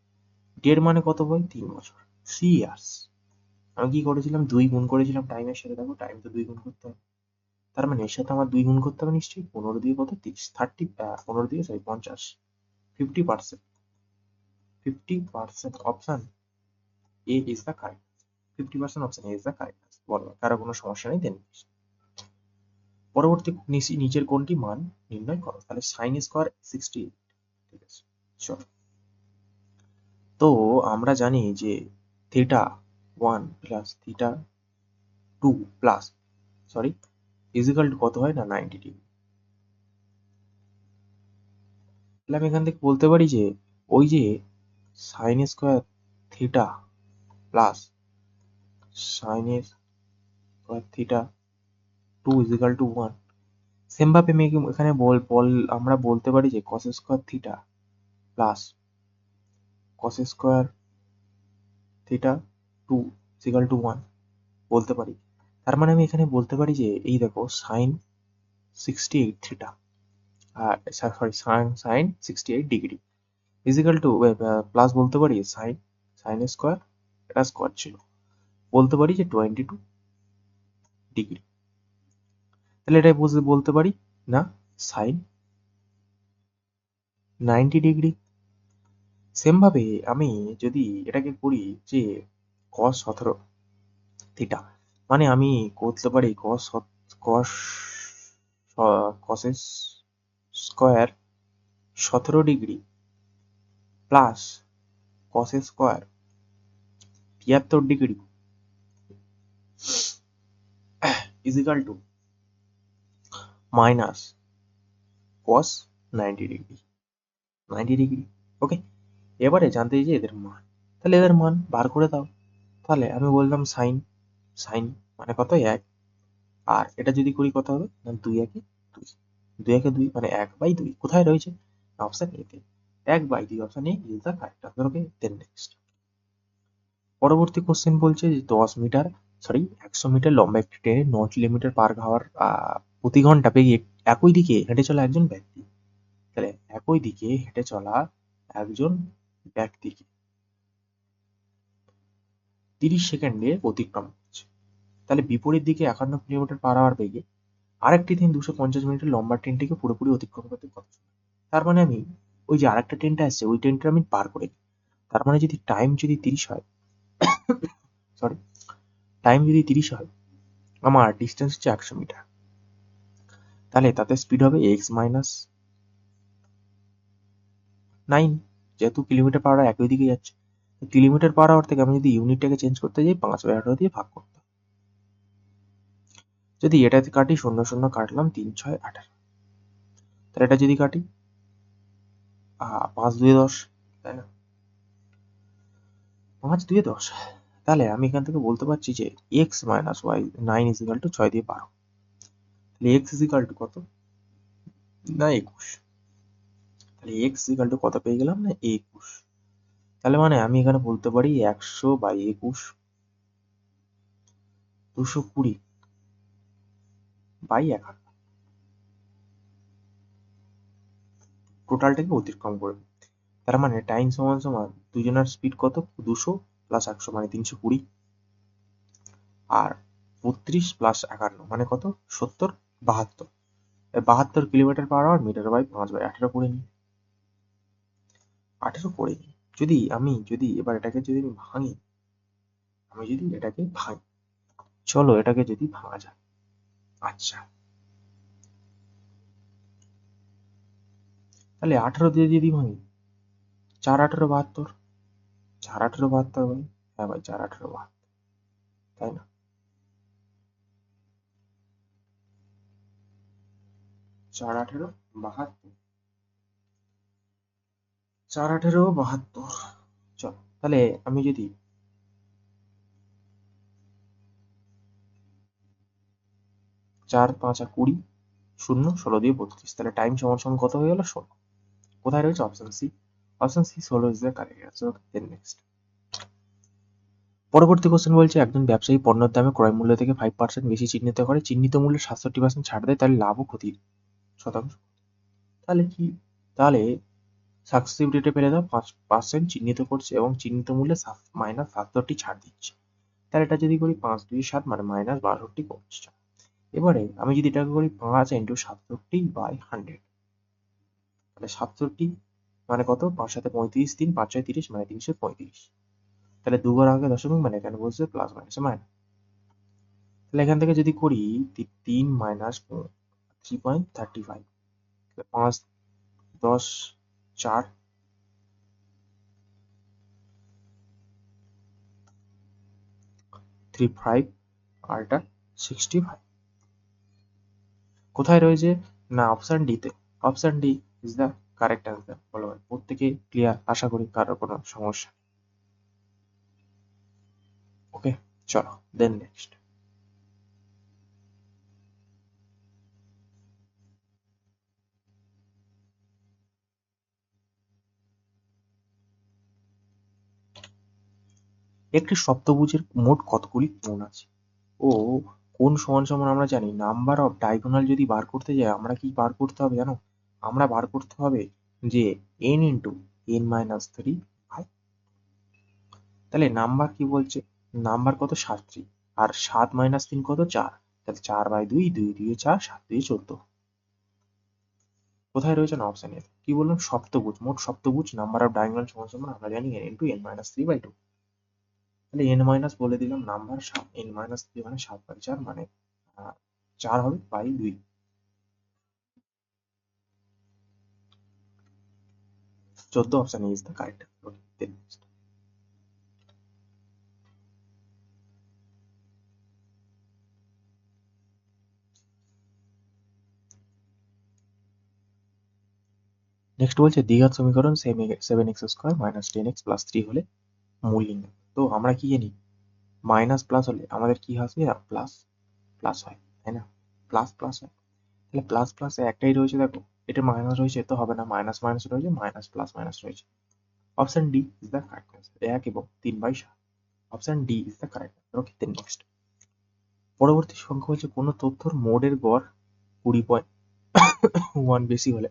1.5 মানে কত ভাই? 3 বছর, 3 ইয়ার্স। আমি কি করেছিলাম? 2 গুণ করেছিলাম টাইমের সাথে, দেখো টাইম তো 2 গুণ করতে হবে। তার মানে এর সাথে আমার 2 গুণ করতে হবে নিশ্চয়ই। 15 দিয়ে কত? 30, 15 দিয়ে 50, 50%, 50% option A is the correct. 50% option A is the correct. বলো, কারো কোনো সমস্যা নেই? দেন পরবর্তী নিচের কোনটি মান নির্ণয় করো। তাহলে সাইন স্কোয়ার 68, ঠিক আছে। চলো, তো আমরা জানি যে theta 1 plus theta 2 plus sorry equal to কত হয় না 90 ডিগ্রি। তাহলে আমি এখান থেকে বলতে পারি যে ওই যে sine square theta plus sine square theta 2 equal to 1, same ভাবে আমি এখানে আমরা বলতে পারি যে cos square theta plus cos square theta 2 equal to 1 বলতে পারি। তার মানে আমি এখানে বলতে পারি যে এই দেখো sine 68 theta, sorry sine 68 degree equal to plus বলতে পারি সাইন স্কোয়ার, এটা স্কোয়ার ছিল, বলতে পারি যে 22 ডিগ্রি। তাহলে এটাই বলতে পারি না সাইন 90 ডিগ্রি। সেম ভাবে আমি যদি এটাকে করি যে কস 17 থিটা, মানে আমি করতে পারি কস কস কসের square 17 degree plus cos square 73 degree equal to minus cos 90 degree, 90 degree. Okay, এবারে জানতে চাই যে এদের মান। তাহলে এদের মান বার করে দাও। তাহলে আমি বললাম সাইন, সাইন মানে কত? 1। আর এটা যদি করি কত হবে না 2 একে 2, 2 একে 2 মানে 1/2 কোথায় রয়েছে? অপশন এ তে। 1/2 option A is the correct answer. Okay, then next পরবর্তী কোশ্চেন বলছে যে 100 মিটার লম্বা একটি ট্রেনে 9 কিলোমিটার পার হাওয়ার প্রতি ঘন্টা বেগে একই দিকে হেঁটে চলা একজন ব্যক্তি। তাহলে একই দিকে হেঁটে চলা একজন ব্যক্তিকে 30 সেকেন্ডে অতিক্রম করছে। তাহলে বিপরীত দিকে 51 কিলোমিটার পার আওয়ার বেগে আরেকটি ট্রেন 250 মিটার লম্বা ট্রেনটিকে পুরোপুরি অতিক্রম করতে কত সময়? তার মানে আমি ওই যে আরেকটা ট্রেনটা আসছে ওই ট্রেনটা আমি পার করে দিই। তার মানে যদি টাইম যদি 30 হয়, সরি টাইম যদি 30 হয়, আমার ডিস্টেন্স হচ্ছে 100 মিটার, তাহলে তাতে স্পিড হবে এক্স মাইনাস 9, যেহেতু কিলোমিটার পার আওয়ার একই দিকে যাচ্ছে। কিলোমিটার পার আওয়ার থেকে আমি যদি ইউনিটটাকে চেঞ্জ করতে যাই 5/18 দিয়ে ভাগ করতে হবে। যদি এটাতে কাটি 0 0 কাটলাম 3 6 18, তাহলে এটা যদি কাটি 5 2 10, তাই না? 5 2 10, তাহলে আমি এখান থেকে বলতে পারছি যে X minus Y 9 equal to 6 দিয়ে 12। তাহলে এক্স ইজিক্যাল টু কত না 21। তাহলে এক্স ইজিক্যাল টু কত পেয়ে গেলাম না 21। তাহলে মানে আমি এখানে বলতে পারি 100/21 220/51 টোটালটাকে অতিক্রম করবে। তার মানে টাইম সমান সমান দুজনের স্পিড কত? 200 প্লাস 100 মানে 320, আর 32 প্লাস 51 মানে কত? 70, 72। 72 kilometre per hour metre by 5/18 করে নিই, 18 করে নিই। যদি এবার এটাকে যদি আমি ভাঙি, চলো এটাকে যদি ভাঙা যায়। আচ্ছা, তাহলে 18 দিয়ে যদি ভাঙি 4 18 72, 4 18 72 ভাই, হ্যাঁ ভাই 4 18 72, তাই না? 4 18 72, 4 18 72। চলো তাহলে আমি যদি 4 5 20, 0 16 দিয়ে 32, তাহলে টাইম সমান সমান কত হয়ে গেল? 16। কোথায় রয়েছে? Option C. Option C 16 is the correct answer. Then next পরবর্তী কোশ্চেন বলছে একজন ব্যবসায়ী পণ্যের দামে ক্রয় মূল্য থেকে 5% বেশি চিহ্নিত করে, চিহ্নিত মূল্যে 67% ছাড় দেয়, তাহলে লাভ ও ক্ষতির শতাংশ। তাহলে কি? তাহলে সাকসেসিভ রেটে ফেলে দাও, 5% চিহ্নিত করছে এবং চিহ্নিত মূল্যে -67 ছাড় দিচ্ছে। তাহলে এটা যদি করি 5 2 7 মানে -62 করছে। এবারে আমি যদি এটাকে করি 5 ইন্টু 67/100, তাহলে 67 মানে কত? 5 7 35, 3 5 6 30 মানে 335। তাহলে দুবার আগে দশমিক মানে এখানে বসবে প্লাস মাইনাসে মাইনাস। তাহলে এখান থেকে যদি করি 3 মাইনাস 3.35, 5 10 4 3 5 আর এটা 65 কোথায় রয়েছে? না অপশন ডি তে। Option D is the correct answer. বলো ভাই, প্রত্যেকে ক্লিয়ার? আশা করি কারোর কোনো সমস্যা। ওকে, চলো দেন নেক্সট। একটি সপ্তভুজের মোট কতগুলি কোণ আছে? ও কোণ সমান সমান আমরা জানি নাম্বার অফ ডায়াগোনাল। যদি বার করতে যাই আমরা কি বার করতে হবে জানো? আমরা বার করতে হবে যে n into n minus three by. তাহলে নাম্বার কি বলছে? নাম্বার কত? 7 আর 7 মাইনাস 3 কত? 4। তাহলে 4/2, 2 2 4, 7 2 14। কোথায় রয়েছে? না অপশন এ। কি বললাম? সপ্তভুজ, মোট সপ্তভুজ নাম্বার অফ ডায়াগোনাল সমান সমান আমরা জানি n ইন্টু n মাইনাস 3/2। তাহলে n মাইনাস বলে দিলাম নাম্বার 7, n মাইনাস 3 মানে 7/4 মানে 4 হবে বাই 2। চোদ্দ, option A is the correct. Next বলছে দ্বিঘাত সমীকরণ 7x² মাইনাস 10x প্লাস 3 হলে মূল নির্ণয়। তো আমরা কি জানি? মাইনাস প্লাস হলে আমাদের কি আসবে? প্লাস প্লাস হয়, তাই না? প্লাস প্লাস হয়। তাহলে প্লাস প্লাস একটাই রয়েছে, দেখো এটা মাইনাস রয়েছে, তো হবে না। মাইনাস মাইনাস রয়েছে, মাইনাস প্লাস মাইনাস রয়েছে। Option D is the correct answer. 1 এবং 3/7। Option D is the correct answer. Okay, then next. পরবর্তী সংখ্যা হচ্ছে কোনো তথ্যর মোডের গড় 20.1 বেশি হলে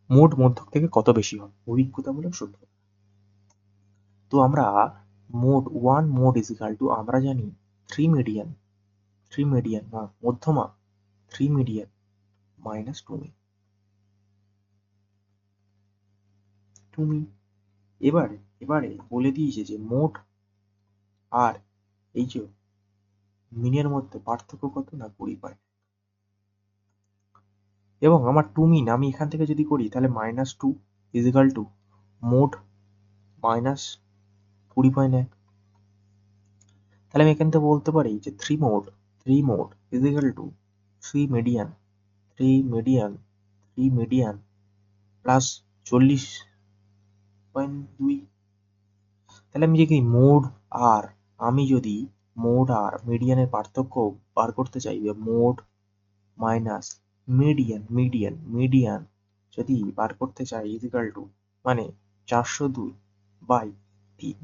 মোট মধ্যক থেকে কত বেশি হয়? অভিজ্ঞতামূলক সূত্র। তো আমরা mode 1 mode is equal two আমরা জানি 3 মিডিয়ান, 3 মিডিয়ান মধ্যমা 3 মিডিয়ান মাইনাস 2 মিন, 2 মিন। এবারে এবারে বলে দিয়েছে যে মোড আর এই যে মিনের মধ্যে পার্থক্য কত? না 20 এবং আমার 2 মিন আমি এখান থেকে যদি করি তাহলে minus 2 is equal two mode minus 20.1। তাহলে আমি এখান থেকে বলতে পারি যে 3 mode is equal two 3 median, 3 median plus 40.2। তাহলে আমি যদি আর আমি যদি মোড আর মিডিয়ানের পার্থক্য বার করতে চাই, মোড মাইনাস মিডিয়ান যদি বার করতে চাই ইজিক্যাল টু মানে 402/3।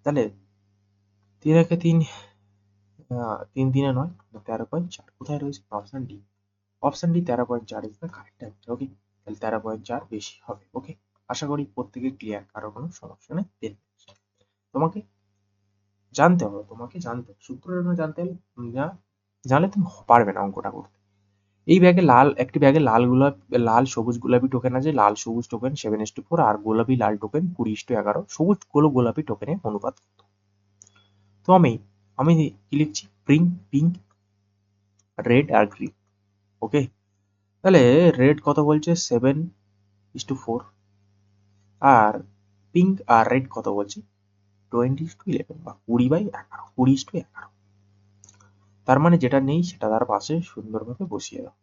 তাহলে 3 একে 3, 3 3 9, 13.4 কোথায় রয়েছে? Option D. Option D 13.4 is the correct answer. Okay, তাহলে 13.4 বেশি হবে। ওকে, আশা করি প্রত্যেকে ক্লিয়ার, কারো কোনো সমস্যা নেই। দেন তোমাকে জানতে হবে, সূত্রটা না জানতে হলে না জানলে তুমি পারবে না অঙ্কটা করতে। এই ব্যাগে একটি ব্যাগে লাল সবুজ গোলাপি টোকেন আছে। লাল সবুজ টোকেন 7:4 আর গোলাপি লাল টোকেন 20:11। সবুজ গোলাপি টোকেনের অনুপাত কত? তো আমি আমি কি লিখছি? পিঙ্ক, রেড আর গ্রিন। ওকে, তাহলে রেড কত বলছে? 7:4 আর পিঙ্ক আর রেড কত বলছে? 20:11 বা 20/11, 20:11। তার মানে যেটা নেই সেটা তার পাশে সুন্দরভাবে বসিয়ে দাও।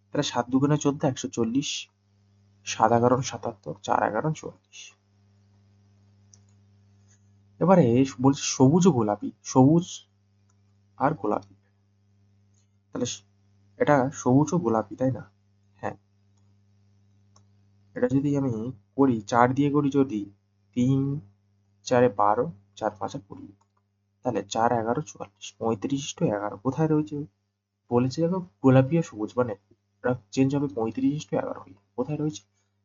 তাহলে 7 দুগুণে 14, 140, 7 11 77, 4 11 44। এবারে বলছে সবুজ ও গোলাপি, সবুজ আর গোলাপি। তাহলে এটা সবুজ ও গোলাপি, তাই না? হ্যাঁ, এটা যদি আমি করি 4 দিয়ে করি, যদি 3 4 12, 4 5 20, তাহলে 4 11 44, 35:11 কোথায় রয়েছে? বলেছে দেখো গোলাপি আর সবুজ মানে এটা চেঞ্জ হবে 35:11 হয়ে। কোথায় রয়েছে?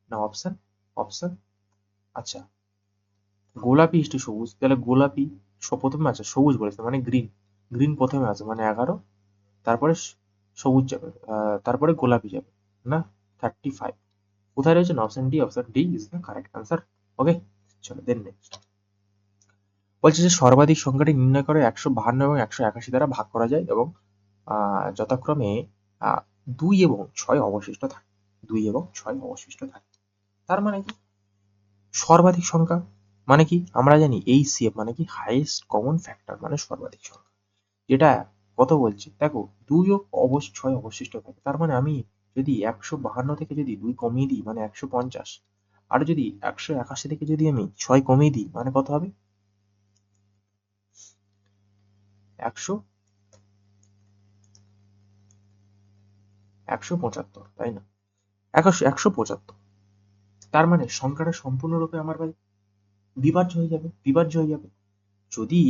না অপশন। আচ্ছা, গোলাপি ইস্টু সবুজ, তাহলে গোলাপি প্রথমে আছে, সবুজ বলেছে মানে গ্রিন প্রথমে আছে মানে 11 তারপরে সবুজ যাবে, তারপরে গোলাপি যাবে না, 35 কোথায় রয়েছে? Option D, option D is the correct answer. Okay, চলো দেন নেক্সট। বলছে যে সর্বাধিক সংখ্যাটি নির্ণয় করে 152 এবং 181 দ্বারা ভাগ করা যায় এবং যথাক্রমে 2 এবং 6 অবশিষ্ট থাকে। 2 এবং 6 অবশিষ্ট থাকে। তার মানে কি? সর্বাধিক সংখ্যা মানে কি? আমরা জানি HCF মানে কি? হাইয়েস্ট কমন ফ্যাক্টর মানে সর্বাধিক সংখ্যা। যেটা কত বলছে? দেখো 2 ও 6 অবশিষ্ট থাকে। তার মানে আমি যদি 152 থেকে যদি 2 কমিয়ে দিই মানে 150, আর যদি 181 থেকে যদি আমি 6 কমিয়ে দিই মানে কত হবে? 175, তাই না? 175। তার মানে সংখ্যাটা সম্পূর্ণরূপে আমার ভাই বিভাজ্য হয়ে যাবে, বিভাজ্য হয়ে যাবে। যদি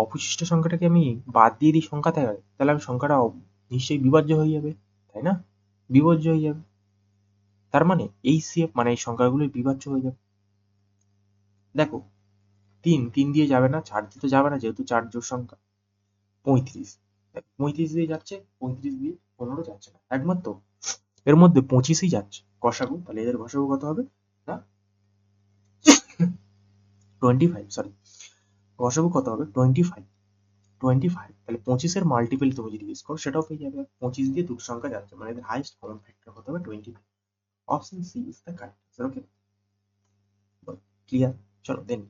অবশিষ্ট সংখ্যাটাকে আমি বাদ দিয়ে দিই সংখ্যা থেকে, তাহলে আমি সংখ্যাটা নিশ্চয়ই বিভাজ্য হয়ে যাবে, তাই না? বিভাজ্য হয়ে যাবে। তার মানে HCF মানে এই সংখ্যাগুলো বিভাজ্য হয়ে যাবে। দেখো 3 দিয়ে যাবে না, 4 দিয়ে তো যাবে না, যেহেতু 4 জোড় সংখ্যা। 35, 35 দিয়ে যাচ্ছে, 35 দিয়ে 15 যাচ্ছে না, একমাত্র এর মধ্যে 25ই যাচ্ছে গসাগু। তাহলে এদের গসাগু কত হবে? না 25, সরি, গসাগু কত হবে? 25, 25। তাহলে 25-এর মাল্টিপল তুমি যদি ইউজ করো সেটাও পেয়ে যাবে। 25 দিয়ে দুটো সংখ্যা যাচ্ছে, মানে এদের হাইয়েস্ট কমন ফ্যাক্টর কত হবে? 25। Option C is the correct answer. Okay, clear? চলো দেন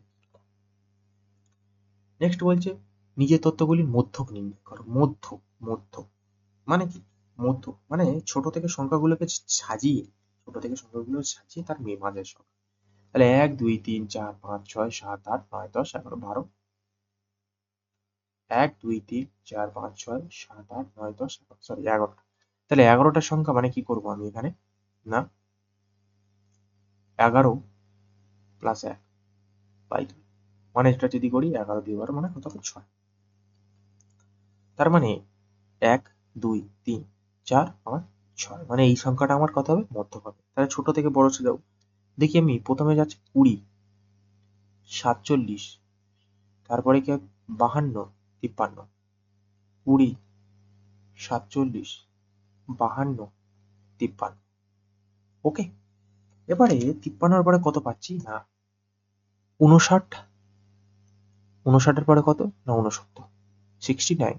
নেক্সট। বলছে নিজের তথ্যগুলির মধ্যক নির্ণয় করো। মধ্যক মানে কি? মধ্যক মানে ছোট থেকে সংখ্যাগুলোকে সাজিয়ে, তার মাঝের সংখ্যা। তাহলে 1 2 3 4 5 6 7 8 9 10 11 12। 1 2 3 4 5 6 7 8 9 10 11, সরি 11টা। তাহলে 11টা সংখ্যা মানে কি করব আমি এখানে? না 11 প্লাস 1 বাই 2, মানে এটা যদি করি 11 দিয়ে 12 মানে কত হবে? 6। তার মানে 1 2 3 4 5 6, মানে এই সংখ্যাটা আমার কত হবে? মধ্যক হবে। তাহলে ছোট থেকে বড় যাও, দেখি আমি প্রথমে যাচ্ছি 20, 47, তারপরে কি 52, 53, 20, 47, 52, 53। ওকে, এবারে 53-এর পরে কত পাচ্ছি? না 59, 59-এর পরে কত? না 69, 69।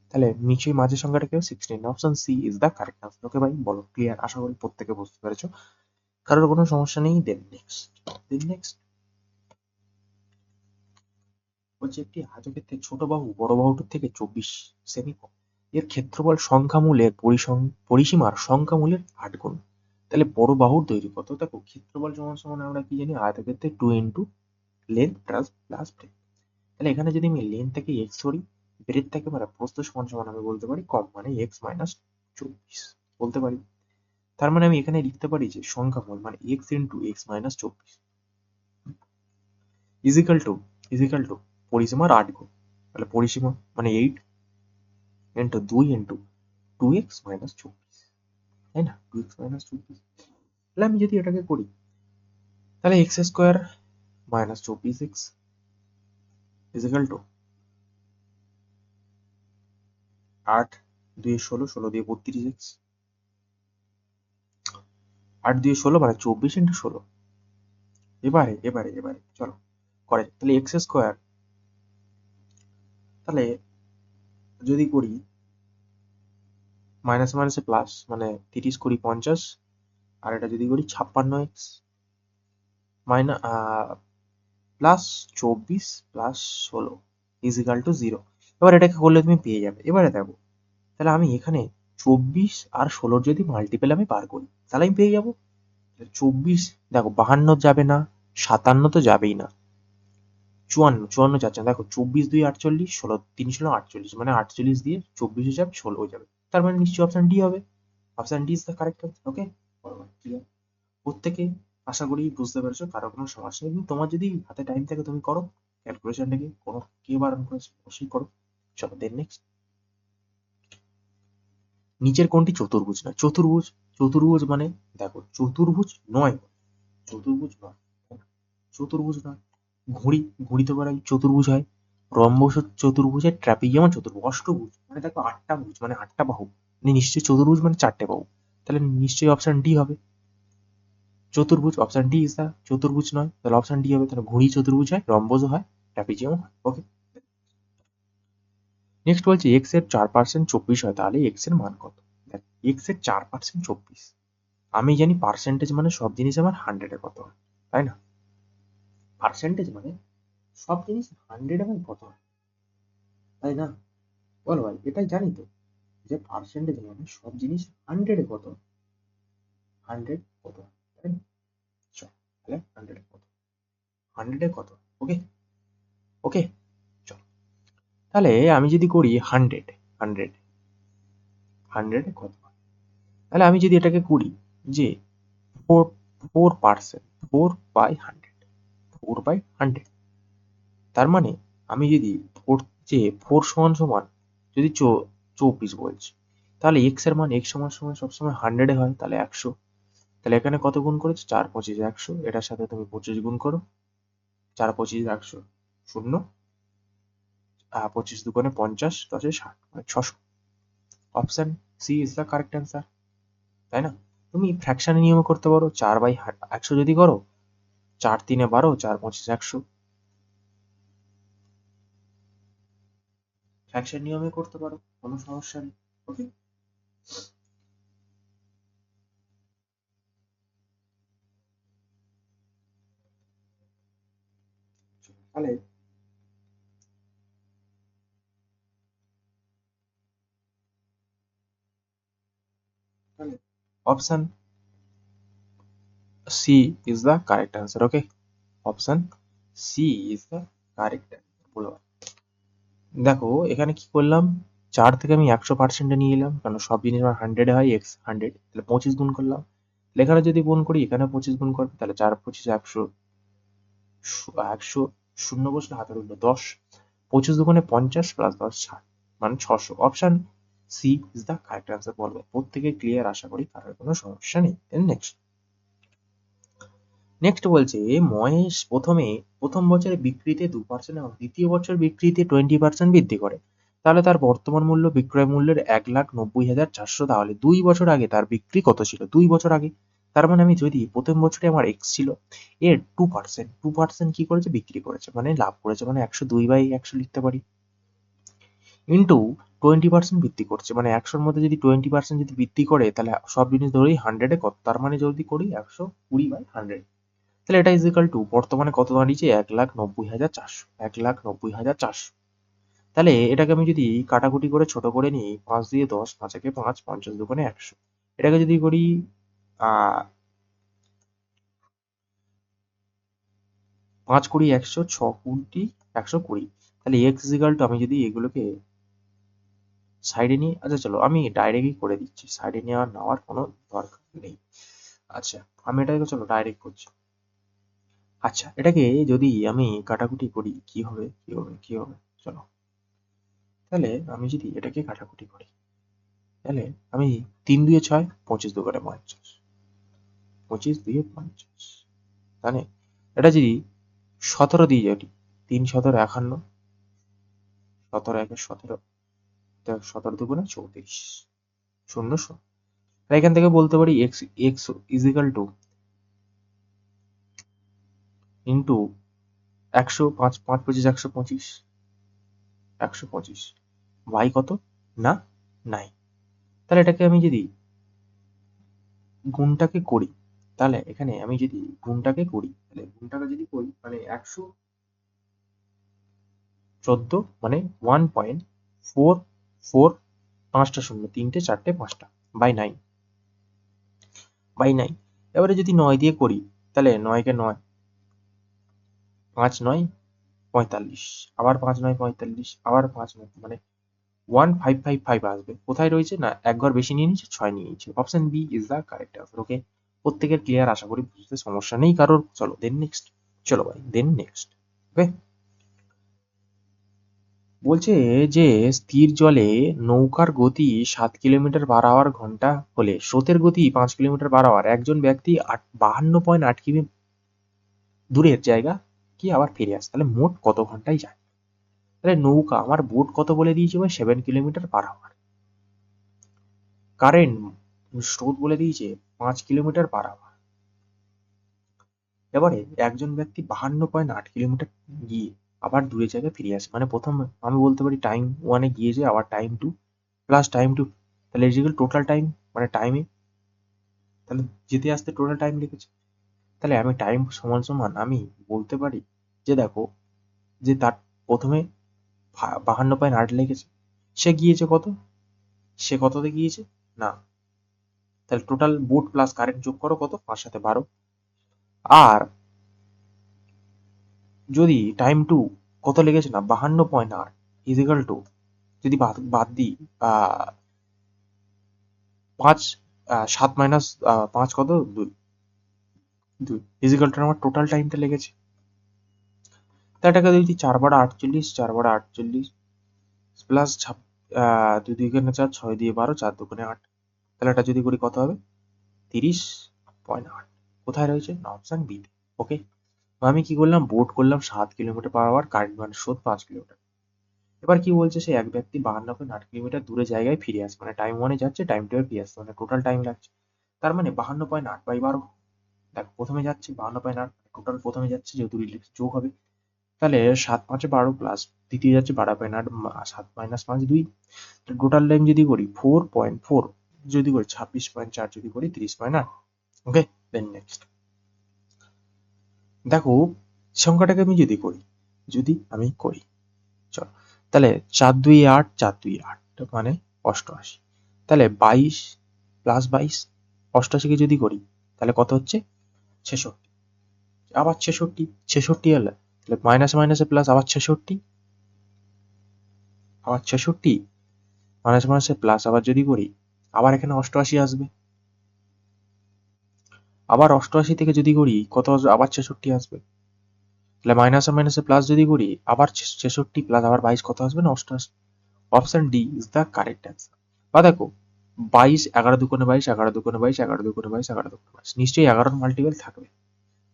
তাহলে নিচের মাঝের সংখ্যাটা কি? 16। Option C is the correct answer. Okay ভাই, বলো ক্লিয়ার? আশা করি প্রত্যেকে বুঝতে পেরেছো, কারোর কোনো সমস্যা নেই। দেন নেক্সট বলছে একটি আয়তক্ষেত্রের ছোট বাহু বড় বাহুটির থেকে 24 সেমি কম। এর ক্ষেত্রফল সংখ্যামূলের পরিসীমার সংখ্যামূলের 8 গুণ। তাহলে বড় বাহুর দৈর্ঘ্য কত? দেখো ক্ষেত্রফল সমান সমান আমরা কি জানি? আয়তক্ষেত্রে 2 ইন্টু লেন্থ প্লাস ব্রেথ। তাহলে এখানে যদি আমি লেন্থ থেকে এক্স ধরি, ব্রেথ থেকে মানে প্রস্থ সমান সমান আমি বলতে পারি কম, মানে এক্স মাইনাস 24 বলতে পারি। তার মানে আমি এখানে লিখতে পারি যে সংখ্যামূল মানে X into X minus 24 equal to পরিসীমার 8 গুণ। তাহলে পরিসীমা মানে 8 ইন্টু 2 ইন্টু 2x মাইনাস 24, তাই না? 2x minus 24। তাহলে আমি যদি এটাকে করি, তাহলে X square minus 24x equal to 8 2 16, 16 দিয়ে 32x, 8 2 16 মানে 24 ইন্টু 16। এবারে চলো করে, তাহলে এক্স স্কোয়ার, তাহলে যদি করি মাইনাস মাইনাসে প্লাস, মানে 30 করি 50, আর এটা যদি করি 56x minus plus 24 plus 16 equal to 0। এবার এটাকে করলে তুমি পেয়ে যাবে। এবারে দেখো, তাহলে আমি এখানে 24 আর 16 যদি মাল্টিপল আমি বার করি, তাহলে আমি পেয়ে যাবো 24। দেখো 52 যাবে না, 57 তো যাবেই না, 54 যাচ্ছে না। দেখো 24 2 48, 16 3 16 48, মানে 48 দিয়ে 24 যাবে 16 হয়ে যাবে। তার মানে নিশ্চয়ই অপশন ডি হবে। Option D is the correct answer. Okay, clear? প্রত্যেকে আশা করি বুঝতে পেরেছো, কারো কোনো সমস্যা নেই। তোমার যদি হাতে টাইম থাকে তুমি করো ক্যালকুলেশনটাকে, কোনো কে বারণ করেছে? অবশ্যই করো। চলো দেন নেক্সট। নিচের কোনটি চতুর্ভুজ না? চতুর্ভুজ মানে দেখো চতুর্ভুজ নয়, চতুর্ভুজ নয়, চতুর্ভুজ নয়। ঘুড়ি তো বড় চতুর্ভুজ হয়, রম্বস চতুর্ভুজের ট্র্যাপিজিয়াম চতুর্ভুজ, অষ্টভুজ মানে দেখো 8টা ভুজ মানে 8টা বাহু, নিশ্চয়ই চতুর্ভুজ মানে 4টে বাহু, তাহলে নিশ্চয়ই অপশন ডি হবে চতুর্ভুজ। অপশন ডি ইজ দা চতুর্ভুজ নয়, তাহলে অপশন ডি হবে। তাহলে ঘুড়ি চতুর্ভুজ হয়, রম্বসও হয়, ট্র্যাপিজিয়াম হয়। ওকে, নেক্সট বলছে এক্স এর 4% 24 হয়, তাহলে এক্স এর মান কত? দেখ, এক্স এর 4% 24, আমি জানি পার্সেন্টেজ মানে সব জিনিস আমার 100-এ কত হয়, তাই না? পার্সেন্টেজ মানে সব জিনিস 100-এ হয় কত হয়, তাই না? বলো ভাই, এটাই জানি তো যে পার্সেন্টেজ মানে সব জিনিস 100-এ কত হয়, 100 কত হয়, তাই না? চল, তাহলে 100-এ কত, 100-এ কত, ওকে ওকে। চল, তাহলে আমি যদি করি 100, 100, 100-এ কত হয়, তাহলে আমি যদি এটাকে করি যে 4%, 4/100, 4/100, তার মানে আমি যদি যে 4 সমান সমান যদি 24 বলছি, তাহলে এক্স এর মান এক্স সমান সমান সবসময় 100-এ হয়, তাহলে 100। তাহলে এখানে কত গুণ করেছে? 4 25 100, এটার সাথে তুমি 25 গুণ করো, 4 25 100, 0, 25 দুগুণে 50, 10 60 মানে 600। Option C is the correct answer, তাই না? তুমি ফ্র্যাকশনের নিয়মে করতে পারো, 4/100 যদি করো, 4 3 12, 4 25 100, ফ্র্যাকশন নিয়মে করতে পারো, কোনো সমস্যা নেই। ওকে, তাহলে তাহলে option C is the correct answer. Okay, option C is the correct answer. বলো, দেখো এখানে কি করলাম, 4 থেকে আমি 100%-এ নিয়ে এলাম, কারণ সব জিনিস আমার 100-এ হয়, এক্স 100, তাহলে 25 গুণ করলাম। তাহলে এখানে যদি গুণ করি, এখানে 25 গুণ করবে, তাহলে 4 25 100, 100, শূন্য বসলে হাতের উঠলো 10, 25 দুগুণে 50 প্লাস 10 60 মানে 600। Option C is the correct answer. বলবো প্রত্যেকে ক্লিয়ার, আশা করি কারোর কোনো সমস্যা নেই। নেক্সট নেক্সট বলছে মহেশ প্রথম বছরে বিক্রিতে 2% এবং দ্বিতীয় বছর বিক্রিতে 20% বৃদ্ধি করে, তাহলে তার বর্তমান মূল্য বিক্রয় মূল্যের 1,90,400, তাহলে 2 বছর আগে তার বিক্রি কত ছিল? 2 বছর আগে, তার মানে আমি যদি প্রথম বছরে আমার এক্স ছিল, এর 2% কি করেছে? বিক্রি করেছে, মানে লাভ করেছে, মানে 102/100 লিখতে পারি, ইন্টু 20% বৃদ্ধি করছে, মানে 100-র মধ্যে যদি 20% যদি বৃদ্ধি করে, তাহলে সব জিনিস ধরেই 100-এ কত, তার মানে যদি করি 120/100, তাহলে এটা ইজ ইকাল টু বর্তমানে কত দাঁড়িয়েছে? 1,90,400, 1,90,400। তাহলে এটাকে আমি যদি কাটাকুটি করে ছোট করে নিই, 5 দিয়ে 10, 5 একে 5, 50 দুগুণে 100, এটাকে যদি করি 5 কুড়ি 100, 6 কুড়ি 120, তাহলে এক্স ইজ ইকাল টু, আমি যদি এগুলোকে সাইডে নিয়ে, আচ্ছা চলো আমি ডাইরেক্টই করে দিচ্ছি, সাইডে নেওয়ার কোনো দরকার নেই। আচ্ছা, আমি এটাকে চলো ডাইরেক্ট করছি। আচ্ছা, এটাকে যদি আমি কাটাকুটি করি, কি হবে কি হবে কি হবে, চলো তাহলে আমি যদি এটাকে কাটাকুটি করি, তাহলে আমি 3 2 6, 25 2 50, 25 2 50, তাহলে এটা যদি 17 দিয়ে যাই, 3 17 51, 17 1 17, 17 2 34, 0 0। তাই এখান থেকে বলতে পারি x x is equal two into 100, 5 5 25 125, 125 y কত না 9। তাহলে এটাকে আমি যদি গুণটাকে করি, তাহলে এখানে আমি যদি গুণটাকে করি, তাহলে গুণটাকে যদি করি, মানে 114, মানে 1.44, 5টা শূন্য, 3টে 4টে 5টা, বাই 9। এবারে যদি 9 দিয়ে করি, তাহলে 9 কে 9, 5 9 45, আবার 5 9 45, আবার 5 9, মানে 1555 আসবে। কোথায় রয়েছে? না, এক ঘর বেশি নিয়ে নিচ্ছে, 6 নিয়ে নিচ্ছে। Option B is the correct answer. Okay, প্রত্যেকের ক্লিয়ার, আশা করি বুঝতে সমস্যা নেই কারোর। চলো দেন নেক্সট, চলো ভাই দেন নেক্সট। ওকে, বলছে যে স্থির জলে নৌকার গতি 7 কিলোমিটার/আওয়ার ঘন্টা হলে স্রোতের গতি 5 কিলোমিটার/আওয়ার, একজন ব্যক্তি 52.8 কিমি দূরের জায়গা কি আবার ফিরে আসে, তাহলে মোট কত ঘন্টায় যায়? তাহলে নৌকা আমার বোট কত বলে দিয়েছে ভাই 7 কিলোমিটার/আওয়ার, কারেন্ট স্রোত বলে দিয়েছে 5 কিলোমিটার/আওয়ার। এবারে একজন ব্যক্তি 52.8 কিলোমিটার গিয়ে আবার দূরের জায়গায় ফিরে আসে, মানে প্রথম আমি বলতে পারি টাইম 1-এ গিয়েছে, আবার টাইম 2 প্লাস টাইম 2, তাহলে ইজিক্যাল টোটাল টাইম, মানে টাইমে, তাহলে যেতে আসতে টোটাল টাইম লিখেছে। তাহলে আমি টাইম সমান সমান আমি বলতে পারি যে দেখো, যে তার প্রথমে 52.8 লেগেছে, সে গিয়েছে কত, সে কততে গিয়েছে না, তাহলে টোটাল বোট প্লাস কারেন্ট যোগ করো কত, 5 সাথে 12। আর যদি টাইম 2 কত লেগেছে না 52.8 ইজিক্যাল টু, যদি বাদ বাদ দিই 5, 7 মাইনাস 5 কত, 2, 2 ইজিক্যাল টু আমার টোটাল টাইমটা লেগেছে। তা এটাকে যদি 4/48, 4/48 প্লাস 2 2 4, 6 দিয়ে 12, 4 2 8, তাহলে এটা যদি করি কত হবে 30.8। কোথায় রয়েছে না, অপশন বি তে। ওকে, আমি কি করলাম, বোট করলাম 7 কিলোমিটার/আওয়ার, কারেন্ট মানে স্রোত 5 কিলোমিটার। এবার কি বলছে, সে এক ব্যক্তি 52.8 কিলোমিটার দূরে জায়গায় ফিরে আসে, মানে টাইম 1-এ যাচ্ছে, টাইম 2-এ ফিরে আসছে, মানে টোটাল টাইম লাগছে। তার মানে 52.8/12, দেখ প্রথমে যাচ্ছে 52.8, টোটাল প্রথমে যাচ্ছে যেহেতু রিলেটিভ যোগ হবে, তাহলে 7 5 12 প্লাস দ্বিতীয় যাচ্ছে 12.8, 7 মাইনাস 5 2, টোটাল টাইম যদি করি 4.4, যদি করি 26.4, যদি করি 30.8। ওকে, দেন নেক্সট দেখো সংখ্যাটাকে আমি যদি করি, যদি আমি করি, চল তাহলে 4 2 8, 4 2 8 মানে 88, তাহলে 22 প্লাস 22, 88 কে যদি করি তাহলে কত হচ্ছে 66, আবার 66, 66 হলে তাহলে মাইনাস মাইনাসে প্লাস, আবার 66, আবার 66 মাইনাস মাইনাসে প্লাস, আবার যদি করি আবার এখানে 88 আসবে, আবার 88 থেকে যদি করি কত আসবে, আবার 66 আসবে, তাহলে মাইনাসে মাইনাসে প্লাস যদি করি আবার 66 প্লাস আবার 22 কত আসবে না 88। Option D is the correct answer. বা দেখো 22, 11 দুগুণে 22, 11 দুগুণে 22, 11 দুগুণে 22, 11 দুগুণে 22, নিশ্চয়ই 11 মাল্টিপল থাকবে।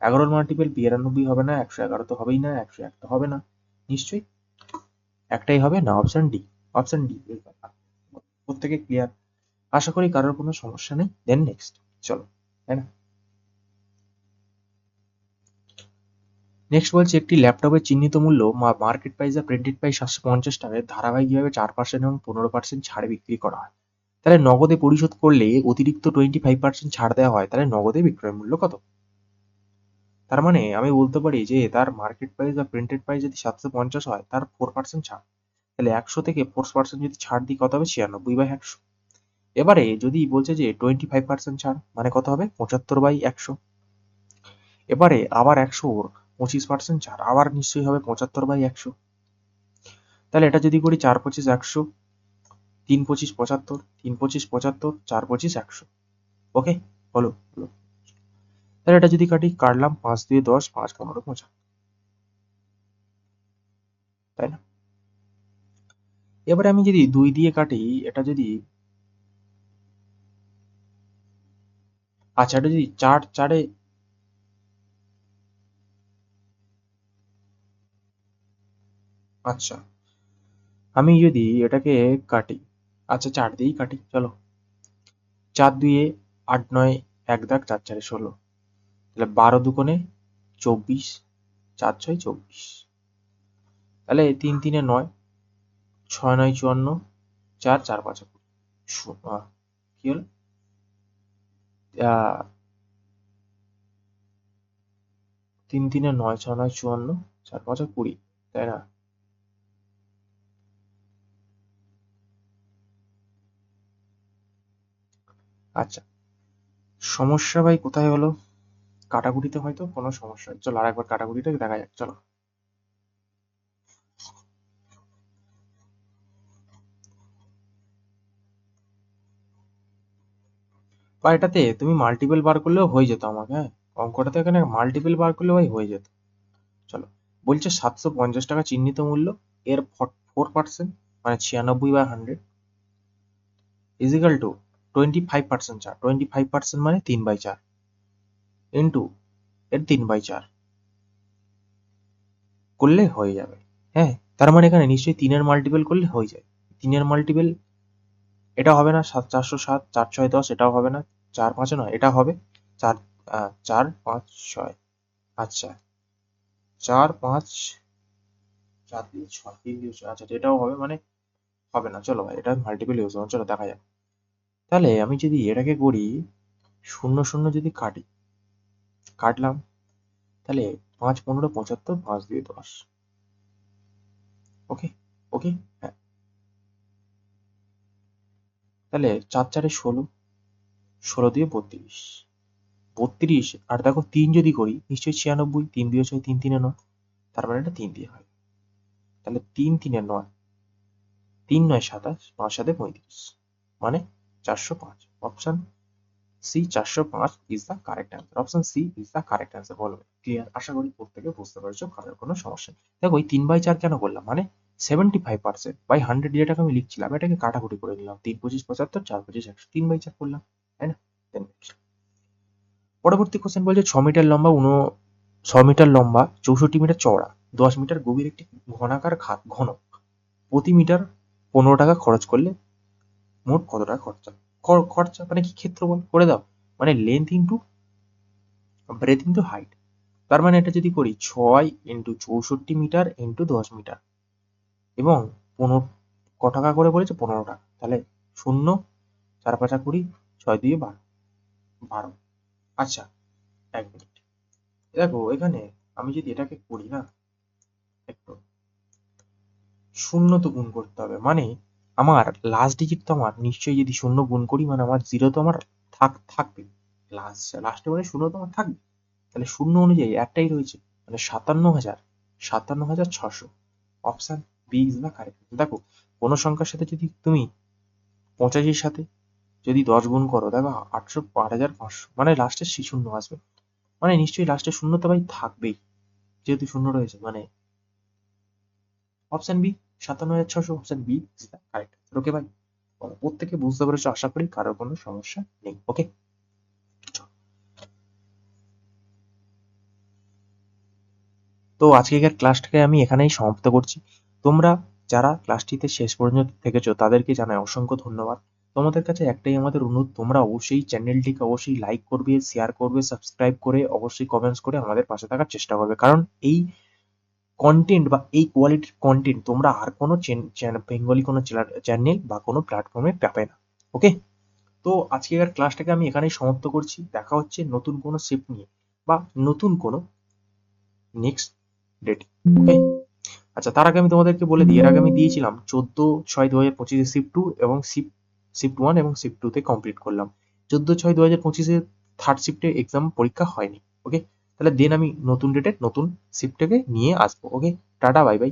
11 মাল্টিপল 92 হবে না, 111 তো হবেই না, 101 তো হবে না, নিশ্চয়ই একটাই হবে না, অপশন ডি। অপশন ডি, প্রত্যেকে ক্লিয়ার? আশা করি কারোর কোনো সমস্যা নেই। দেন নেক্সট চলো, তাই না? নেক্সট বলছে একটি ল্যাপটপের চিহ্নিত মূল্য মার্কেট প্রাইস আর প্রিন্টেড প্রাইস 750 টাকায় ধারাবাহিকভাবে 4% এবং 15% ছাড়ে বিক্রি করা হয়, তাহলে নগদে পরিশোধ করলে অতিরিক্ত 25% ছাড় দেওয়া হয়, তাহলে নগদে বিক্রয় মূল্য কত? তার মানে আমি বলতে পারি যে তার মার্কেট প্রাইস বা প্রিন্টেড প্রাইস যদি 750 হয়, তার 4% ছাড়, তাহলে 100 থেকে 4% যদি ছাড় দিই কত হবে 96/100। এবারে যদি বলছে যে 25% ছাড় মানে কত হবে 75/100। এবারে আবার 100-র 25% ছাড়, আবার নিশ্চয়ই হবে 75/100। তাহলে এটা যদি করি 4 25 100, 3 25 75, 3 25 75, 4 25 100। ওকে, হলো হলো। তাহলে এটা যদি কাটি, কাটলাম 5 2 10, 5 15 75, তাই না? এবারে আমি যদি 2 দিয়ে কাটি, এটা যদি, আচ্ছা এটা যদি 4 4 এ, আচ্ছা আমি যদি এটাকে কাটি, আচ্ছা 4 দিয়েই কাটি, চলো 4 2 এ 8 9 1 দাগ, 4 4 16, তাহলে 12 দুগুণে 24, 4 6 24, তাহলে 3 3 9, 6 9 54, 4 4 5 কি হলো, আহ 3 3 9 6 9 54, 4 5 20, তাই না? আচ্ছা, সমস্যা ভাই কোথায় হলো? কাটাকুটিতে হয়তো কোনো সমস্যা, চলো আরেকবার কাটাকুটিটা দেখা যাক, চলো। বা এটাতে তুমি মাল্টিপল বার করলেও হয়ে যেত আমাকে, হ্যাঁ অঙ্কটাতে এখানে মাল্টিপল বার করলে ভাই হয়ে যেত। চলো, বলছে 750 টাকা চিহ্নিত মূল্য, এর 4% মানে 96/100 ইজিক্যাল টু 25% ছাড়, 25% মানে 3/4 ইন্টু এর 3/4 করলে হয়ে যাবে। হ্যাঁ, তার মানে এখানে নিশ্চয়ই 3 এর মাল্টিপল করলে হয়ে যায়। 3 এর মাল্টিপল এটা হবে না, 407, 4 6 10, এটাও হবে না, 4 5 নয়, এটা হবে 4 4 5 6। আচ্ছা, 4 5 4 দিয়ে 6, 3 দিয়ে 6, আচ্ছা এটাও হবে, মানে হবে না। চলো ভাই, এটা মাল্টিপল ইউজ হবে, চলো দেখা যাক। তাহলে আমি যদি এটাকে করি 0 0 যদি কাটলাম, তাহলে 5 15 75, 5 দিয়ে 10। ওকে, ওকে, হ্যাঁ। তাহলে 4 4 16, 16 দিয়ে 32, 32। আর দেখো 3 যদি করি নিশ্চয়ই 96, 3 দিয়ে 6, 3 3 9, তার মানে এটা 3 দিয়ে হয়। তাহলে 3 3 9, 3 9 27, 5 7 35, মানে 405। Option C 405 is the correct answer. Option C is the correct answer. বলো ক্লিয়ার? আশা করি প্রত্যেকে বুঝতে পারছো, কারোর কোনো সমস্যা নেই। দেখো এই 3/4 কেন করলাম, মানে 75% বাই 100 যেটাকে আমি লিখছিলাম, এটাকে কাটাকুটি করে নিলাম। 3 25 75, 4 25 100, 3/4 করলাম, তাই না? Then next। পরবর্তী কোশ্চেন বলছে 6 মিটার লম্বা 6 মিটার লম্বা 64 মিটার চওড়া 10 মিটার গভীর একটি ঘনাকার খাত ঘনক প্রতি মিটার 15 টাকা খরচ করলে মোট কত টাকা খরচা? খরচা মানে কি, ক্ষেত্রফল করে দাও, মানে length into breadth into height. তার মানে এটা যদি করি 6 ইন্টু 64 মিটার ইন্টু 10 মিটার এবং 15 ক টাকা করে বলেছে, 15 টাকা। তাহলে 0 4 5 20, 6 দিয়ে 12। আচ্ছা, 1 মিনিট। দেখো এখানে আমি যদি এটাকে করি না, একটু 0 তো গুণ করতে হবে, মানে আমার লাস্ট ডিজিট তো আমার নিশ্চয়ই, যদি 0 গুণ করি মানে আমার 0 তো আমার থাকবে, লাস্টে মানে 0 তো আমার থাকবে। তাহলে 0 অনুযায়ী একটাই রয়েছে, মানে 57,600। Option B is the correct. দেখো কোনো সংখ্যার সাথে যদি তুমি 85-র সাথে যদি 10 গুণ করো, দেখো 8,500, মানে লাস্টে 0 আসবে, মানে নিশ্চয়ই লাস্টে 0 তো ভাই থাকবেই, যেহেতু 0 রয়েছে, মানে option B 57,600। Option B is the correct. Okay ভাই, প্রত্যেকে বুঝতে পেরেছো, আশা করি কারোর কোনো সমস্যা নেই। ওকে, তো আজকের ক্লাসটাকে আমি এখানেই সমাপ্ত করছি। তোমরা যারা ক্লাসটিতে শেষ পর্যন্ত থেকেছো তাদেরকে জানাই অসংখ্য ধন্যবাদ। তোমাদের কাছে একটাই আমাদের অনুরোধ, তোমরা অবশ্যই চ্যানেলটিকে অবশ্যই লাইক করবে, শেয়ার করবে, সাবস্ক্রাইব করে অবশ্যই কমেন্টস করে আমাদের পাশে থাকার চেষ্টা করবে, কারণ এই কন্টেন্ট বা এই কোয়ালিটির কন্টেন্ট তোমরা আর কোনো বেঙ্গলি কোনো চ্যানেল বা কোনো প্ল্যাটফর্মে পাবে না। ওকে, তো আজকের ক্লাসটাকে আমি এখানেই সমাপ্ত করছি। দেখা হচ্ছে নতুন কোনো শিফট নিয়ে বা নতুন কোনো নেক্সট ডেট। ওকে, আচ্ছা তার আগে আমি তোমাদেরকে বলে দিই, এর আগে আমি দিয়েছিলাম 14/6/2025 শিফট 2 এবং শিফট 1 এবং শিফট 2 তে কমপ্লিট করলাম। 14/6/2025 থার্ড শিফটে এক্সাম পরীক্ষা হয়নি। ওকে, তাহলে দেন আমি নতুন ডেটে নতুন শিফটটাকে নিয়ে আসবো। ওকে, টাটা, বাই বাই।